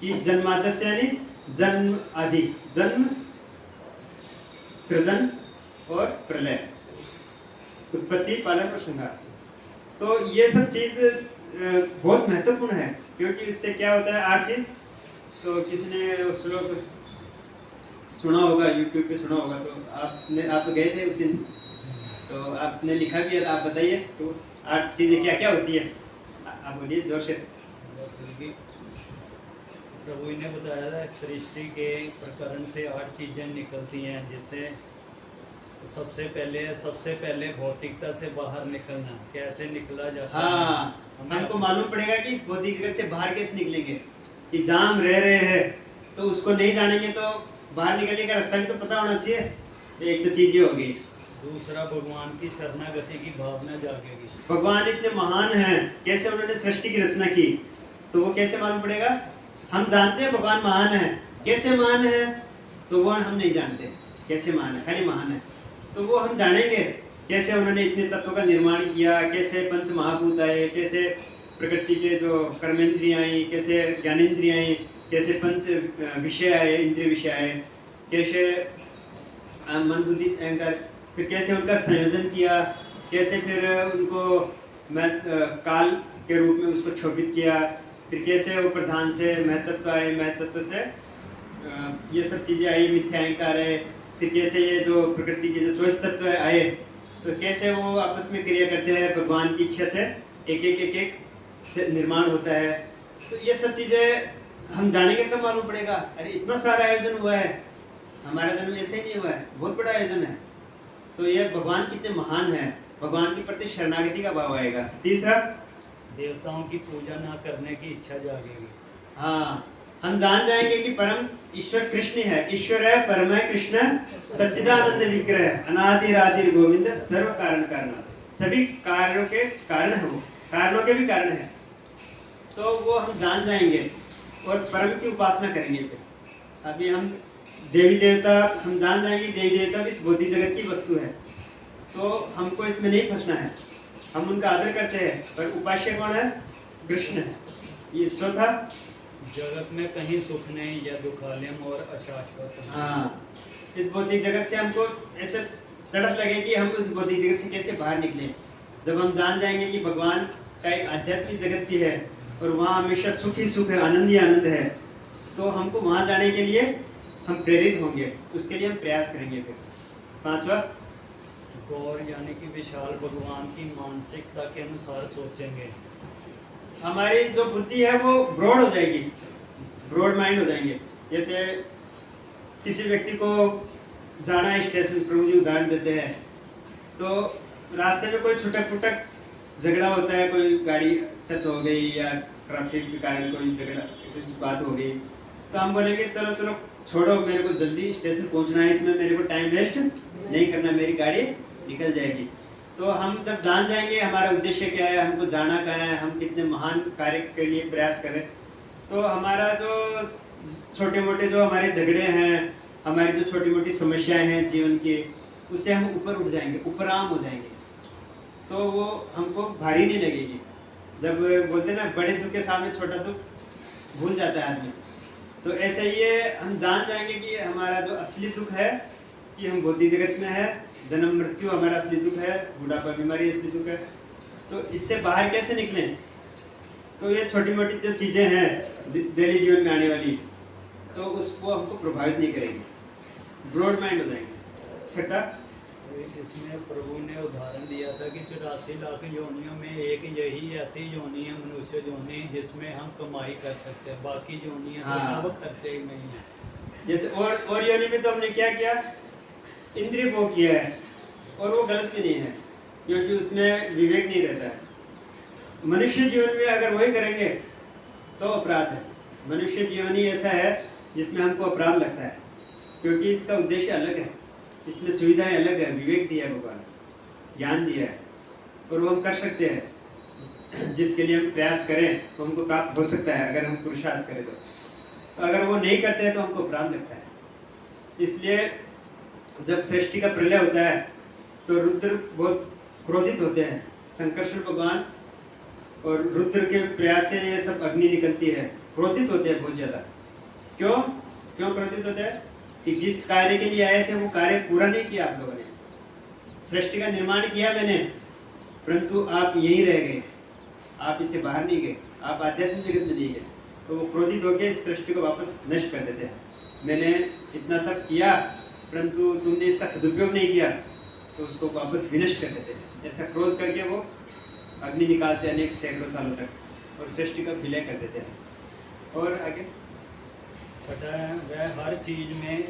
कि जन्मादस्य यानी जन्म आदि, जन्म, सृजन और प्रलय, उत्पत्ति, पालन और श्रृंगार। तो ये सब चीज़ बहुत महत्वपूर्ण है, क्योंकि इससे क्या होता है 8 चीज़। तो किसी ने श्लोक सुना होगा, यूट्यूब पे सुना होगा, तो आप तो गए थे उस दिन, तो आपने लिखा भी है, तो आप बताइए तो 8 चीज़ें क्या क्या होती है, आप बोलिए जोर से। प्रभु ने बताया था सृष्टि के प्रकरण से 8 चीज़ें निकलती हैं, जिससे सबसे पहले भौतिकता से बाहर निकलना, कैसे निकला जाता है। हाँ, हमको मालूम पड़ेगा कि इस भौतिक जगत से बाहर कैसे निकलेंगे, कि जहाँ हम रह रहे हैं तो उसको नहीं जानेंगे तो बाहर निकलने का रास्ता भी तो पता होना चाहिए। एक तो चीज़ ये होगी। दूसरा, भगवान की शरणागति की भावना जागेगी। भगवान इतने महान हैं, कैसे उन्होंने सृष्टि की रचना की, तो वो कैसे मालूम पड़ेगा? हम जानते हैं भगवान महान है, कैसे महान है तो वो हम नहीं जानते कैसे महान है, खाली महान है। तो वो हम जानेंगे कैसे उन्होंने इतने तत्वों का निर्माण किया, कैसे पंच महाभूत आए, कैसे प्रकृति के जो कर्मेंद्रियाँ आई, कैसे ज्ञानेंद्रियाँ आई, कैसे पंच विषय आए, इंद्रिय विषय आए, कैसे मन बुद्धि अहंकार, फिर कैसे उनका संयोजन किया, कैसे फिर उनको काल के रूप में उसको क्षोभित किया, फिर कैसे वो प्रधान से महतत्व आए, महतत्व से ये सब चीज़ें आई, मिथ्या अहंकार है, फिर कैसे ये जो प्रकृति के जो 24 तत्व आए, तो कैसे वो आपस में क्रिया करते हैं, भगवान की इच्छा से एक से निर्माण होता है। तो ये सब चीज़ें हम जानेंगे तब मालूम पड़ेगा। अरे इतना सारा आयोजन हुआ है, हमारा जन्म ऐसे ही नहीं हुआ है, बहुत बड़ा आयोजन है। तो ये भगवान कितने महान है, भगवान के प्रति शरणागति का भाव आएगा। तीसरा, देवताओं की पूजा ना करने की इच्छा जागेगी। हाँ, हम जान जाएंगे कि परम ईश्वर कृष्ण है, ईश्वर है, परम है कृष्ण, सच्चिदानंद विग्रह, अनादिरादिर गोविंद, सर्व कारण कारण, सभी कार्यों के कारण है, वो कारणों के भी कारण है। तो वो हम जान जाएंगे और परम की उपासना करेंगे। फिर अभी हम देवी देवता, हम जान जाएंगे देवी देवता भी इस भौतिक जगत की वस्तु है, तो हमको इसमें नहीं फंसना है, हम उनका आदर करते हैं, पर उपास्य कौन है? कृष्ण है। ये चौथा, जगत में कहीं सुख नहीं, या दुखालयम और अशाश्वत। हाँ, इस भौतिक जगत से हमको ऐसे तड़प लगे कि हम उस भौतिक जगत से कैसे बाहर निकलें। जब हम जान जाएंगे कि भगवान का एक आध्यात्मिक जगत भी है और वहाँ हमेशा सुख ही सुख है, आनंद ही आनंद है, तो हमको वहाँ जाने के लिए हम प्रेरित होंगे, उसके लिए हम प्रयास करेंगे। फिर पांचवा, गौर यानी कि विशाल भगवान की मानसिकता के अनुसार सोचेंगे। हमारी जो बुद्धि है वो ब्रॉड हो जाएगी, ब्रॉड माइंड हो जाएंगे। जैसे किसी व्यक्ति को जाना है स्टेशन, प्रभु जी उदाहरण देते हैं, तो रास्ते में कोई छुटक पुटक झगड़ा होता है, कोई गाड़ी टच हो गई या ट्रैफिक के कारण कोई झगड़ा, कुछ बात हो गई, तो हम बोलेंगे चलो चलो छोड़ो, मेरे को जल्दी स्टेशन पहुंचना है, इसमें मेरे को टाइम वेस्ट नहीं करना, मेरी गाड़ी निकल जाएगी। तो हम जब जान जाएंगे हमारा उद्देश्य क्या है, हमको जाना कहाँ है, हम कितने महान कार्य के लिए प्रयास करें, तो हमारा जो छोटे मोटे जो हमारे झगड़े हैं, हमारी जो छोटी मोटी समस्याएं हैं जीवन की, उससे हम ऊपर उठ जाएंगे, उपराम हो जाएंगे, तो वो हमको भारी नहीं लगेगी। जब बोलते ना बड़े दुख के सामने छोटा दुख भूल जाता है आदमी, तो ऐसे ये हम जान जाएंगे कि हमारा जो असली दुख है कि हम भौतिक जगत में है, जन्म मृत्यु हमारा असली दुख है, बुढ़ापा बीमारी असली दुख है। तो इससे बाहर कैसे निकलें? तो ये छोटी मोटी जो चीज़ें हैं डेली जीवन में आने वाली, तो उसको हमको प्रभावित नहीं करेगी, ब्रॉड माइंड हो जाएंगे। छठा, इसमें प्रभु ने उदाहरण दिया था कि 84 लाख योनियों में एक यही ऐसी योनि है, मनुष्य योनि, जिसमें हम कमाई कर सकते हैं, बाकी योनियां तो हाँ। सब खर्चे में ही है। जैसे और योनि में तो हमने क्या किया, इंद्रिय भोग किया है, और वो गलत भी नहीं है क्योंकि उसमें विवेक नहीं रहता है। मनुष्य जीवन में अगर वही करेंगे तो अपराध है। मनुष्य जीवन ही ऐसा है जिसमें हमको अपराध लगता है, क्योंकि इसका उद्देश्य अलग है, इसमें सुविधाएं अलग है, विवेक दिया है भगवान, ज्ञान दिया है, और वो हम कर सकते हैं। जिसके लिए हम प्रयास करें तो हमको प्राप्त हो सकता है, अगर हम पुरुषार्थ करें तो अगर वो नहीं करते हैं तो हमको अपराध लगता है। इसलिए जब सृष्टि का प्रलय होता है तो रुद्र बहुत क्रोधित होते हैं, संकर्षण भगवान और रुद्र के प्रयास से ये सब अग्नि निकलती है, क्रोधित होते हैं बहुत ज़्यादा। क्यों क्रोधित होते हैं? कि जिस कार्य के लिए आए थे वो कार्य पूरा नहीं किया आप लोगों ने। सृष्टि का निर्माण किया मैंने, परंतु आप यहीं रह गए, आप इससे बाहर नहीं गए, आप आध्यात्मिक जगत में नहीं गए। तो वो क्रोधित होकर इस सृष्टि को वापस नष्ट कर देते हैं। मैंने इतना सब किया परंतु तुमने इसका सदुपयोग नहीं किया, तो उसको वापस विनष्ट कर देते हैं। ऐसा क्रोध करके वो अग्नि निकालते हैं अनेक सैकड़ों सालों तक, और सृष्टि का विलय कर देते हैं। और आगे छठा है, वह हर चीज़ में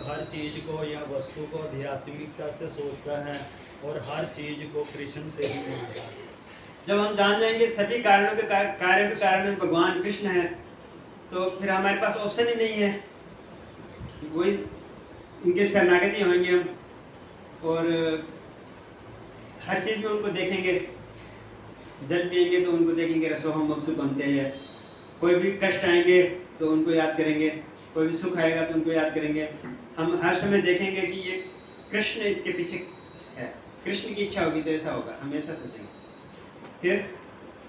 हर चीज़ को या वस्तु को आध्यात्मिकता से सोचता है और हर चीज़ को कृष्ण से ही मानता है। जब हम जान जाएंगे सभी कारणों के कार्य के कारण भगवान कृष्ण है, तो फिर हमारे पास ऑप्शन ही नहीं है, वही उनके शरणागति होंगे हम, और हर चीज़ में उनको देखेंगे। जल पिएंगे तो उनको देखेंगे, रसोहम मकसूद बनते हैं। कोई भी कष्ट आएंगे तो उनको याद करेंगे, कोई भी सुख आएगा तो उनको याद करेंगे। हम हर समय देखेंगे कि ये कृष्ण इसके पीछे है, कृष्ण की इच्छा होगी तो ऐसा होगा, हम ऐसा सोचेंगे। फिर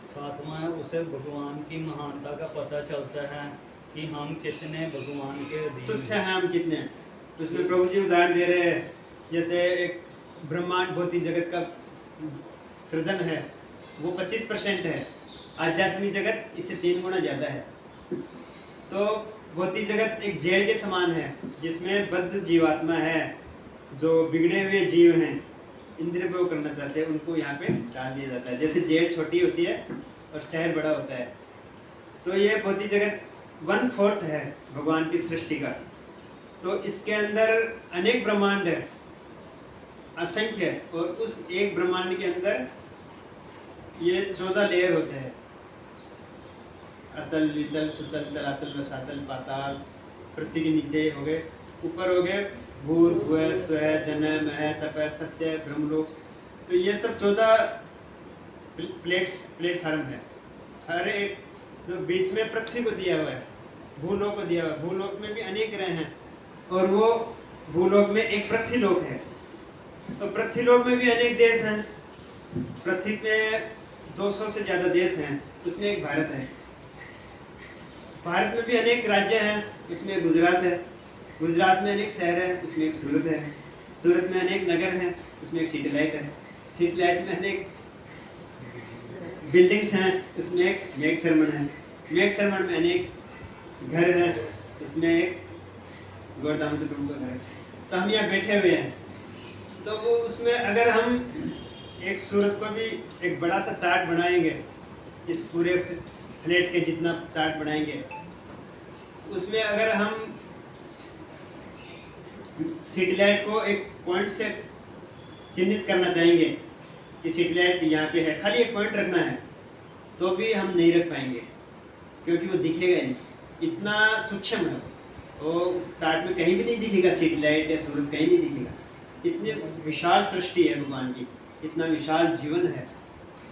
सातवां है, उसे भगवान की महानता का पता चलता है कि हम कितने भगवान के अधीन तुच्छ हैं हम कितने। उसमें प्रभु जी उदाहरण दे रहे हैं, जैसे एक ब्रह्मांड भौतिक जगत का सृजन है वो 25% है, आध्यात्मिक जगत इससे 3 गुना ज़्यादा है। तो भौतिक जगत एक जेल के समान है जिसमें बद्ध जीवात्मा है, जो बिगड़े हुए जीव हैं, इंद्रिय भोग करना चाहते हैं, उनको यहाँ पे डाल दिया जाता है। जैसे जेल छोटी होती है और शहर बड़ा होता है, तो ये भौतिक जगत 1/4 है भगवान की सृष्टि का। तो इसके अंदर अनेक ब्रह्मांड है, असंख्य, और उस एक ब्रह्मांड के अंदर ये 14 लेयर होते हैं, अतल वितल सुतल तलातल रसातल पाताल। पृथ्वी के नीचे हो गए, ऊपर हो गए भूर भुव स्व जन मह तप सत्य ब्रह्मलोक। तो ये सब 14 प्लेटफार्म है। हर एक जो बीच में पृथ्वी को दिया हुआ है, भूलोक को दिया हुआ है। भूलोक में भी अनेक ग्रह हैं, और वो भूलोक में एक पृथ्वीलोक है। तो पृथ्वीलोक में भी अनेक देश हैं। पृथ्वी पे 200 से ज़्यादा देश हैं, उसमें एक भारत है। भारत में भी अनेक राज्य हैं, इसमें एक गुजरात है। गुजरात में अनेक शहर हैं, उसमें एक सूरत है। सूरत में अनेक नगर हैं, उसमें एक सिटी लाइट है। सिटी लाइट में अनेक बिल्डिंग्स हैं, उसमें एक मेघ सरमन है। मेघ सरमन में अनेक घर हैं, इसमें एक गौरदामोदर प्रभु का घर है। तो हम यहाँ बैठे हुए हैं, तो वो उसमें अगर हम एक सूरत को भी एक बड़ा सा चार्ट बनाएंगे, इस पूरे प्लेट के जितना चार्ट बनाएंगे, उसमें अगर हम सिटी लाइट को एक पॉइंट से चिन्हित करना चाहेंगे कि सिटी लाइट यहाँ पे है, खाली एक पॉइंट रखना है, तो भी हम नहीं रख पाएंगे, क्योंकि वो दिखेगा नहीं, इतना सूक्ष्म है वो। उस चार्ट में कहीं भी नहीं दिखेगा सिटी लाइट या सूरत, कहीं नहीं दिखेगा। इतनी विशाल सृष्टि है भगवान की, इतना विशाल जीवन है,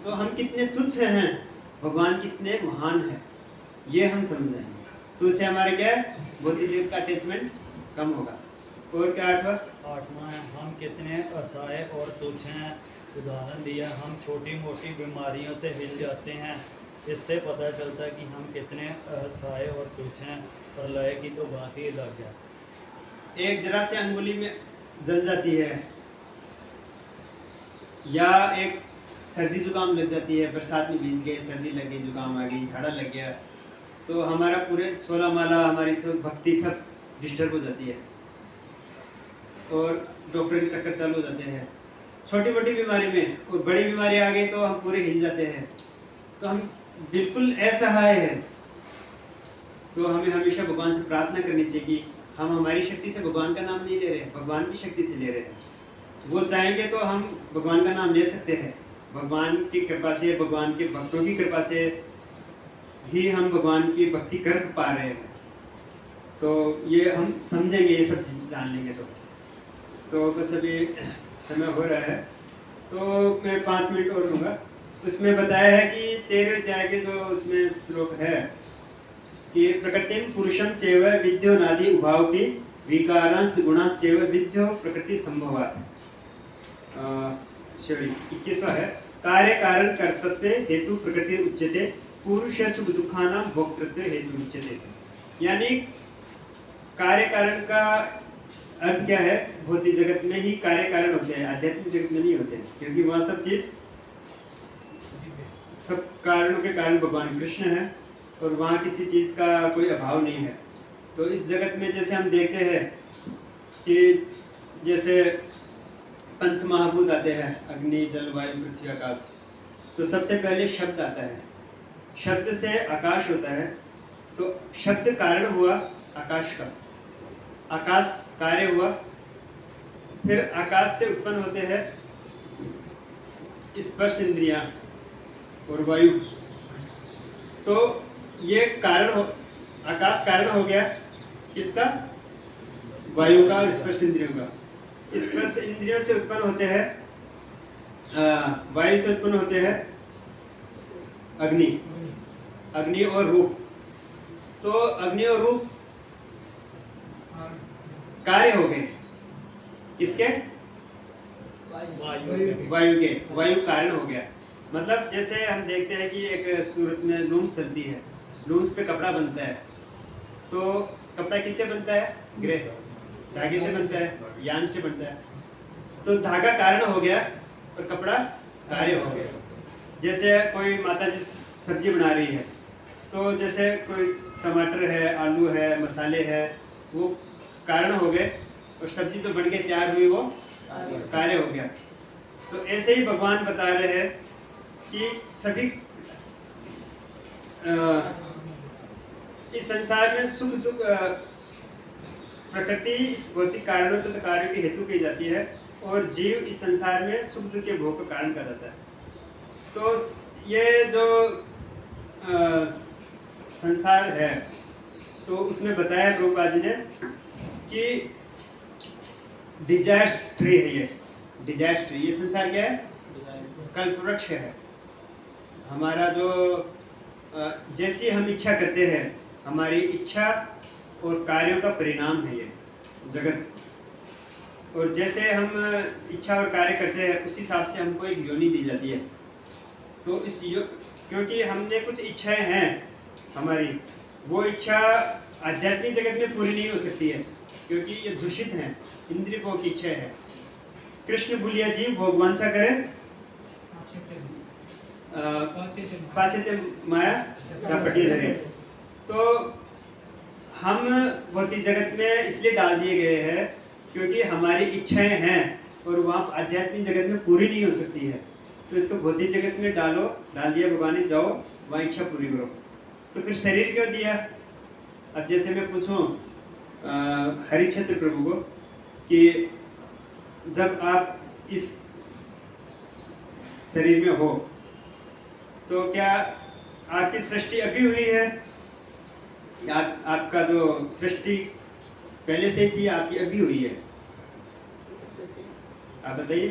तो हम कितने तुच्छ हैं, भगवान कितने महान है, ये हम समझ जाएंगे। तो उससे हमारे क्या है, भौतिक जगत का अटैचमेंट कम होगा। और क्या आठवां? आठवां है, हम कितने असहाय और तुच्छ हैं। उदाहरण दिया, हम छोटी मोटी बीमारियों से हिल जाते हैं। इससे पता चलता है कि हम कितने असहाय और तुच्छ हैं। प्रलय की तो बात ही अलग है। एक जरा से अंगुली में जल जाती है, या एक सर्दी जुकाम लग जाती है, बरसात में भीग गए, सर्दी लग गई, जुकाम आ गई, झाड़ा लग गया, तो हमारा पूरे 16 माला, हमारी सब भक्ति सब डिस्टर्ब हो जाती है और डॉक्टर के चक्कर चालू हो जाते हैं। छोटी मोटी बीमारी में, और बड़ी बीमारी आ गई तो हम पूरे हिल जाते हैं। तो हम बिल्कुल असहाय हैं। तो हमें हमेशा भगवान से प्रार्थना करनी चाहिए कि हम हमारी शक्ति से भगवान का नाम नहीं ले रहे, भगवान की शक्ति से ले रहे हैं। वो चाहेंगे तो हम भगवान का नाम ले सकते हैं। भगवान की कृपा से, भगवान के भक्तों की कृपा से ही हम भगवान की भक्ति कर पा रहे हैं। तो ये हम समझेंगे, ये सब जान लेंगे तो बस अभी समय हो रहा है, तो मैं 5 मिनट और लूँगा। उसमें बताया है कि 13वें अध्याय के जो उसमें श्लोक है कि प्रकृतिम पुरुषम चैव विद्यो नादि उभाव की विकारांश गुणांश चैव विद्यो प्रकृति संभवात्। 21वां है, कार्य कारण कर्तृत्व हेतु प्रकृति उच्यते पुरुष सुख दुखानां भोक्तृत्व हेतु उच्यते। यानी कार्य कारण का अर्थ क्या है? भौतिक जगत में ही कार्य कारण होते हैं, आध्यात्मिक जगत में नहीं होते, क्योंकि वहाँ सब चीज, सब कारणों के कारण भगवान कृष्ण है और वहाँ किसी चीज का कोई अभाव नहीं है। तो इस जगत में जैसे हम देखते हैं कि जैसे पंच महाभूत आते हैं, अग्नि जल वायु पृथ्वी आकाश, तो सबसे पहले शब्द आता है, शब्द से आकाश होता है। तो शब्द कारण हुआ आकाश का, आकाश कार्य हुआ, फिर आकाश से उत्पन्न होते हैं स्पर्श इंद्रियां और वायु। तो ये कारण हो, आकाश कारण हो गया किसका? वायु का और स्पर्श इंद्रियों का। स्पर्श इंद्रियों से उत्पन्न होते हैं, वायु से उत्पन्न होते हैं अग्नि, अग्नि और रूप। तो अग्नि और रूप कार्य हो गए किसके? वायु के। वायु कारण हो गया। मतलब जैसे हम देखते हैं कि एक सूरत में लूम्स चलती है, लूम्स पे कपड़ा बनता है, तो कपड़ा किससे बनता है? ग्रे धागे से बनता है, यान से बनता है। तो धागा कारण हो गया और कपड़ा कार्य हो गया। जैसे कोई माता जी सब्जी बना रही है, तो जैसे कोई टमाटर है, आलू है, मसाले है, वो कारण हो गए और सब्जी तो बन के तैयार हुई, वो कार्य हो गया। तो ऐसे ही भगवान बता रहे हैं कि सभी इस संसार में सुख दुख, प्रकृति इस भौतिक कारणों तथा कार्यों की हेतु की जाती है और जीव इस संसार में सुख दुख के भोग का कारण कहा जाता है। तो ये जो संसार है, तो उसमें बताया प्रभुपाद जी ने कि डिजायर्स ट्री है, ये डिजायर्स ट्री, ये संसार क्या है? कल्पवृक्ष है। हमारा जो जैसी हम इच्छा करते हैं, हमारी इच्छा और कार्यों का परिणाम है ये जगत। और जैसे हम इच्छा और कार्य करते हैं, उस हिसाब से हमको एक योनि दी जाती है। तो इस क्योंकि हमने कुछ इच्छाएं हैं हमारी, वो इच्छा आध्यात्मिक जगत में पूरी नहीं हो सकती है, क्योंकि ये दूषित हैं, इंद्रिय भोग की इच्छा है। कृष्ण भूलिया जीव भोगवांछा करे पाछे माया पटी धरे। तो हम भौतिक जगत में इसलिए डाल दिए गए हैं क्योंकि हमारी इच्छाएं हैं और वहाँ आध्यात्मिक जगत में पूरी नहीं हो सकती है। तो इसको भौतिक जगत में डाल दिया भगवान ने, जाओ वहाँ इच्छा पूरी करो। तो फिर शरीर क्यों दिया? अब जैसे मैं पूछूं हरिक्षेत्र प्रभु को कि जब आप इस शरीर में हो, तो क्या आपकी सृष्टि अभी हुई है? आपका जो सृष्टि पहले से थी, आपकी अभी हुई है? आप बताइए,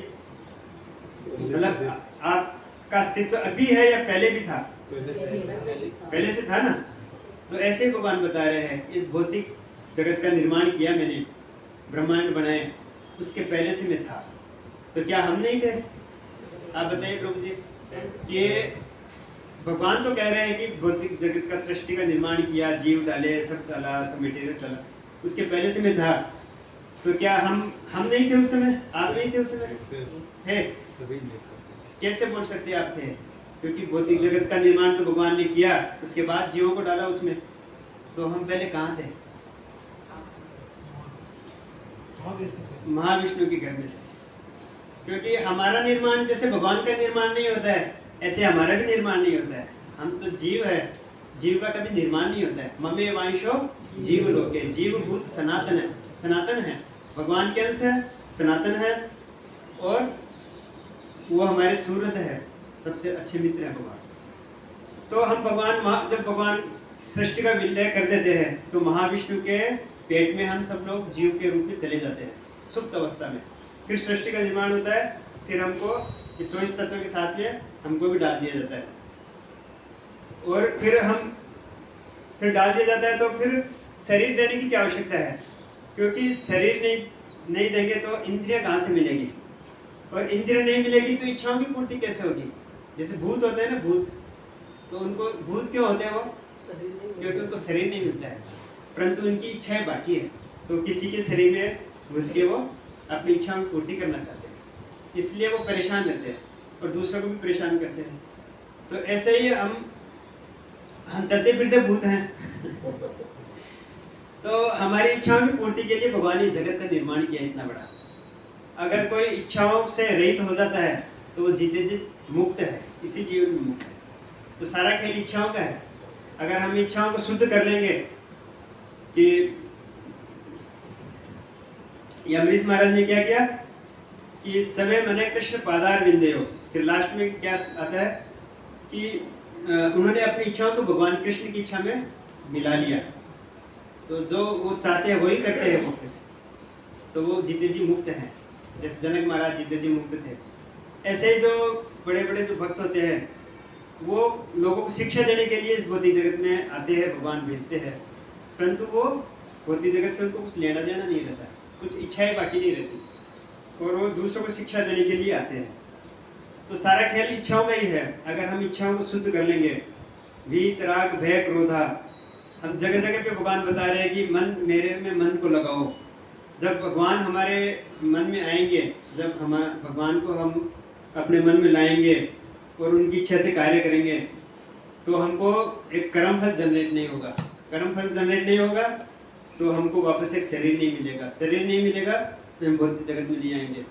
मतलब आपका अस्तित्व अभी है या पहले भी था? पहले से था ना। तो ऐसे भगवान बता रहे हैं, इस भौतिक जगत का निर्माण किया मैंने, ब्रह्मांड बनाए उसके पहले से मैं था, तो क्या हम नहीं थे? आप बताइए प्रभु जी। ये भगवान तो कह रहे हैं कि भौतिक जगत का सृष्टि का निर्माण किया, जीव डाले, सब डाला, सब मटेरियल डाला, उसके पहले से मैं था, तो क्या हम नहीं थे उस समय? आप नहीं थे उस समय? थे? कैसे बोल सकते आप थे? क्योंकि भौतिक जगत का निर्माण तो भगवान ने किया, उसके बाद जीवों को डाला उसमें, तो हम पहले कहाँ थे? महाविष्णु के घर में थे। क्योंकि हमारा निर्माण जैसे भगवान का निर्माण नहीं होता है, ऐसे हमारा भी निर्माण नहीं होता है। हम तो जीव है, जीव का कभी निर्माण नहीं होता है। ममे वांशो जीव लोके, जीव भूत सनातन है, सनातन है, भगवान के अंश है, सनातन है, और वो हमारे सूरत है, सबसे अच्छे मित्र है भगवान। तो हम भगवान, जब भगवान सृष्टि का विलय कर देते हैं तो महाविष्णु के पेट में हम सब लोग जीव के रूप में चले जाते हैं सुप्त अवस्था में। फिर सृष्टि का निर्माण होता है, फिर हमको 24 तत्वों के साथ में हमको भी डाल दिया जाता है, और फिर डाल दिया जाता है, तो फिर शरीर देने की क्या आवश्यकता है? क्योंकि शरीर नहीं देंगे तो इंद्रियां कहाँ से मिलेगी, और इंद्रिय नहीं मिलेगी तो इच्छाओं की पूर्ति कैसे होगी? जैसे भूत होते हैं ना, भूत, तो उनको भूत क्यों होते हैं वो? क्योंकि उनको शरीर नहीं मिलता है, परंतु उनकी इच्छाएं बाकी है, तो किसी के शरीर में घुस के वो अपनी इच्छाओं की पूर्ति करना चाहते हैं, इसलिए वो परेशान रहते हैं और दूसरों को भी परेशान करते हैं। तो ऐसे ही हम चलते फिरते भूत हैं। तो हमारी इच्छाओं की पूर्ति के लिए भगवान ने जगत का निर्माण किया इतना बड़ा। अगर कोई इच्छाओं से रहित हो जाता है तो वो जीते जी मुक्त है, इसी जीवन में मुक्त है। तो सारा खेल इच्छाओं का है। अगर हम इच्छाओं को शुद्ध कर लेंगे कि यमरीश महाराज ने क्या किया कि सवे मने कृष्ण पादार विंदेयो, फिर लास्ट में क्या आता है कि उन्होंने अपनी इच्छाओं को भगवान कृष्ण की इच्छा में मिला लिया, तो जो वो चाहते हैं वही करते हैं वो, तो वो जीते जी मुक्त हैं। जैसे जनक महाराज जीते जी मुक्त थे, ऐसे ही जो बड़े बड़े जो भक्त होते हैं वो लोगों को शिक्षा देने के लिए इस भौतिक जगत में आते हैं, भगवान भेजते हैं, परंतु वो भौतिक जगत से उनको कुछ लेना देना नहीं रहता, कुछ इच्छाएं बाकी नहीं रहती, और वो दूसरों को शिक्षा देने के लिए आते हैं। तो सारा खेल इच्छाओं का ही है। अगर हम इच्छाओं को शुद्ध कर लेंगे, वीत राग भय क्रोधा, हम जगह जगह पे भगवान बता रहे हैं कि मन, मेरे में मन को लगाओ। जब भगवान हमारे मन में आएंगे, जब हम भगवान को हम अपने मन में लाएंगे और उनकी इच्छा से कार्य करेंगे, तो हमको एक कर्म फल जनरेट नहीं होगा। कर्म फल जनरेट नहीं होगा तो हमको वापस एक शरीर नहीं मिलेगा, शरीर नहीं मिलेगा तो हम भौतिक जगत में ले आएंगे,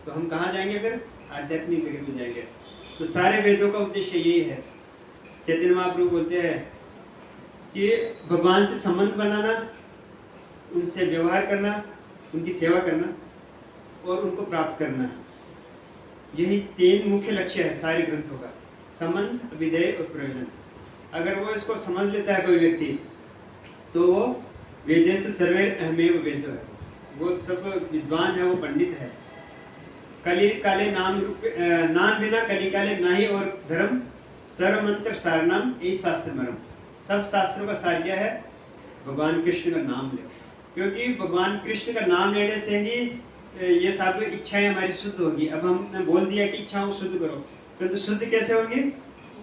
तो हम कहाँ जाएंगे? फिर आध्यात्मिक जगत में जाएंगे। तो सारे वेदों का उद्देश्य यही है। चैतन्य महाप्रभु बोलते हैं कि भगवान से संबंध बनाना, उनसे व्यवहार करना, उनकी सेवा करना और उनको प्राप्त करना, यही 3 मुख्य लक्ष्य है सारे ग्रंथों का, संबंध, विधेय और प्रयोजन। अगर वो इसको समझ लेता है कोई व्यक्ति, तो वो वेदेश सर्वे अहमेव वेदो है, वो सब विद्वान है, वो पंडित है। कली काले नाम बिना कली काले नाही और धर्म, सर्व मंत्र सारनाम यही शास्त्र मरम। सब शास्त्रों का सार क्या है? भगवान कृष्ण का नाम लो, क्योंकि भगवान कृष्ण का नाम लेने से ही ये सब इच्छाएं हमारी शुद्ध होगी। अब हमने बोल दिया कि इच्छाओं को शुद्ध करो, परंतु शुद्ध कैसे होंगी?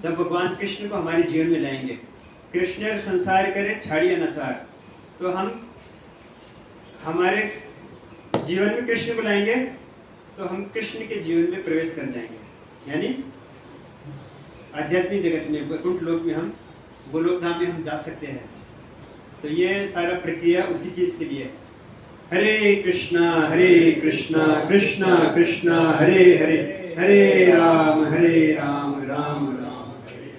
जब भगवान कृष्ण को हमारे जीवन में लाएंगे। कृष्ण संसार करे छाड़िए नचार, तो हम हमारे जीवन में कृष्ण को लाएंगे तो हम कृष्ण के जीवन में प्रवेश कर जाएंगे, यानी आध्यात्मिक जगत में, वैकुंठ लोक में, हम गोलोक धाम में हम जा सकते हैं। तो ये सारा प्रक्रिया उसी चीज के लिए है। हरे कृष्णा कृष्णा कृष्णा हरे हरे, हरे राम राम राम हरे।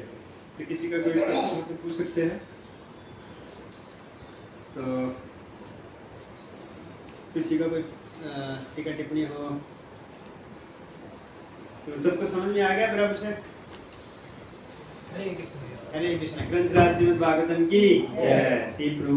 तो किसी का कोई प्रश्न तो पूछ सकते हैं? तो किसी का कोई टीका टिप्पणी हो तो सबको समझ में आ गया बराबर से? हरे कृष्णा। ग्रंथराज श्रीमद् भागवतम की जय। श्री प्रभु।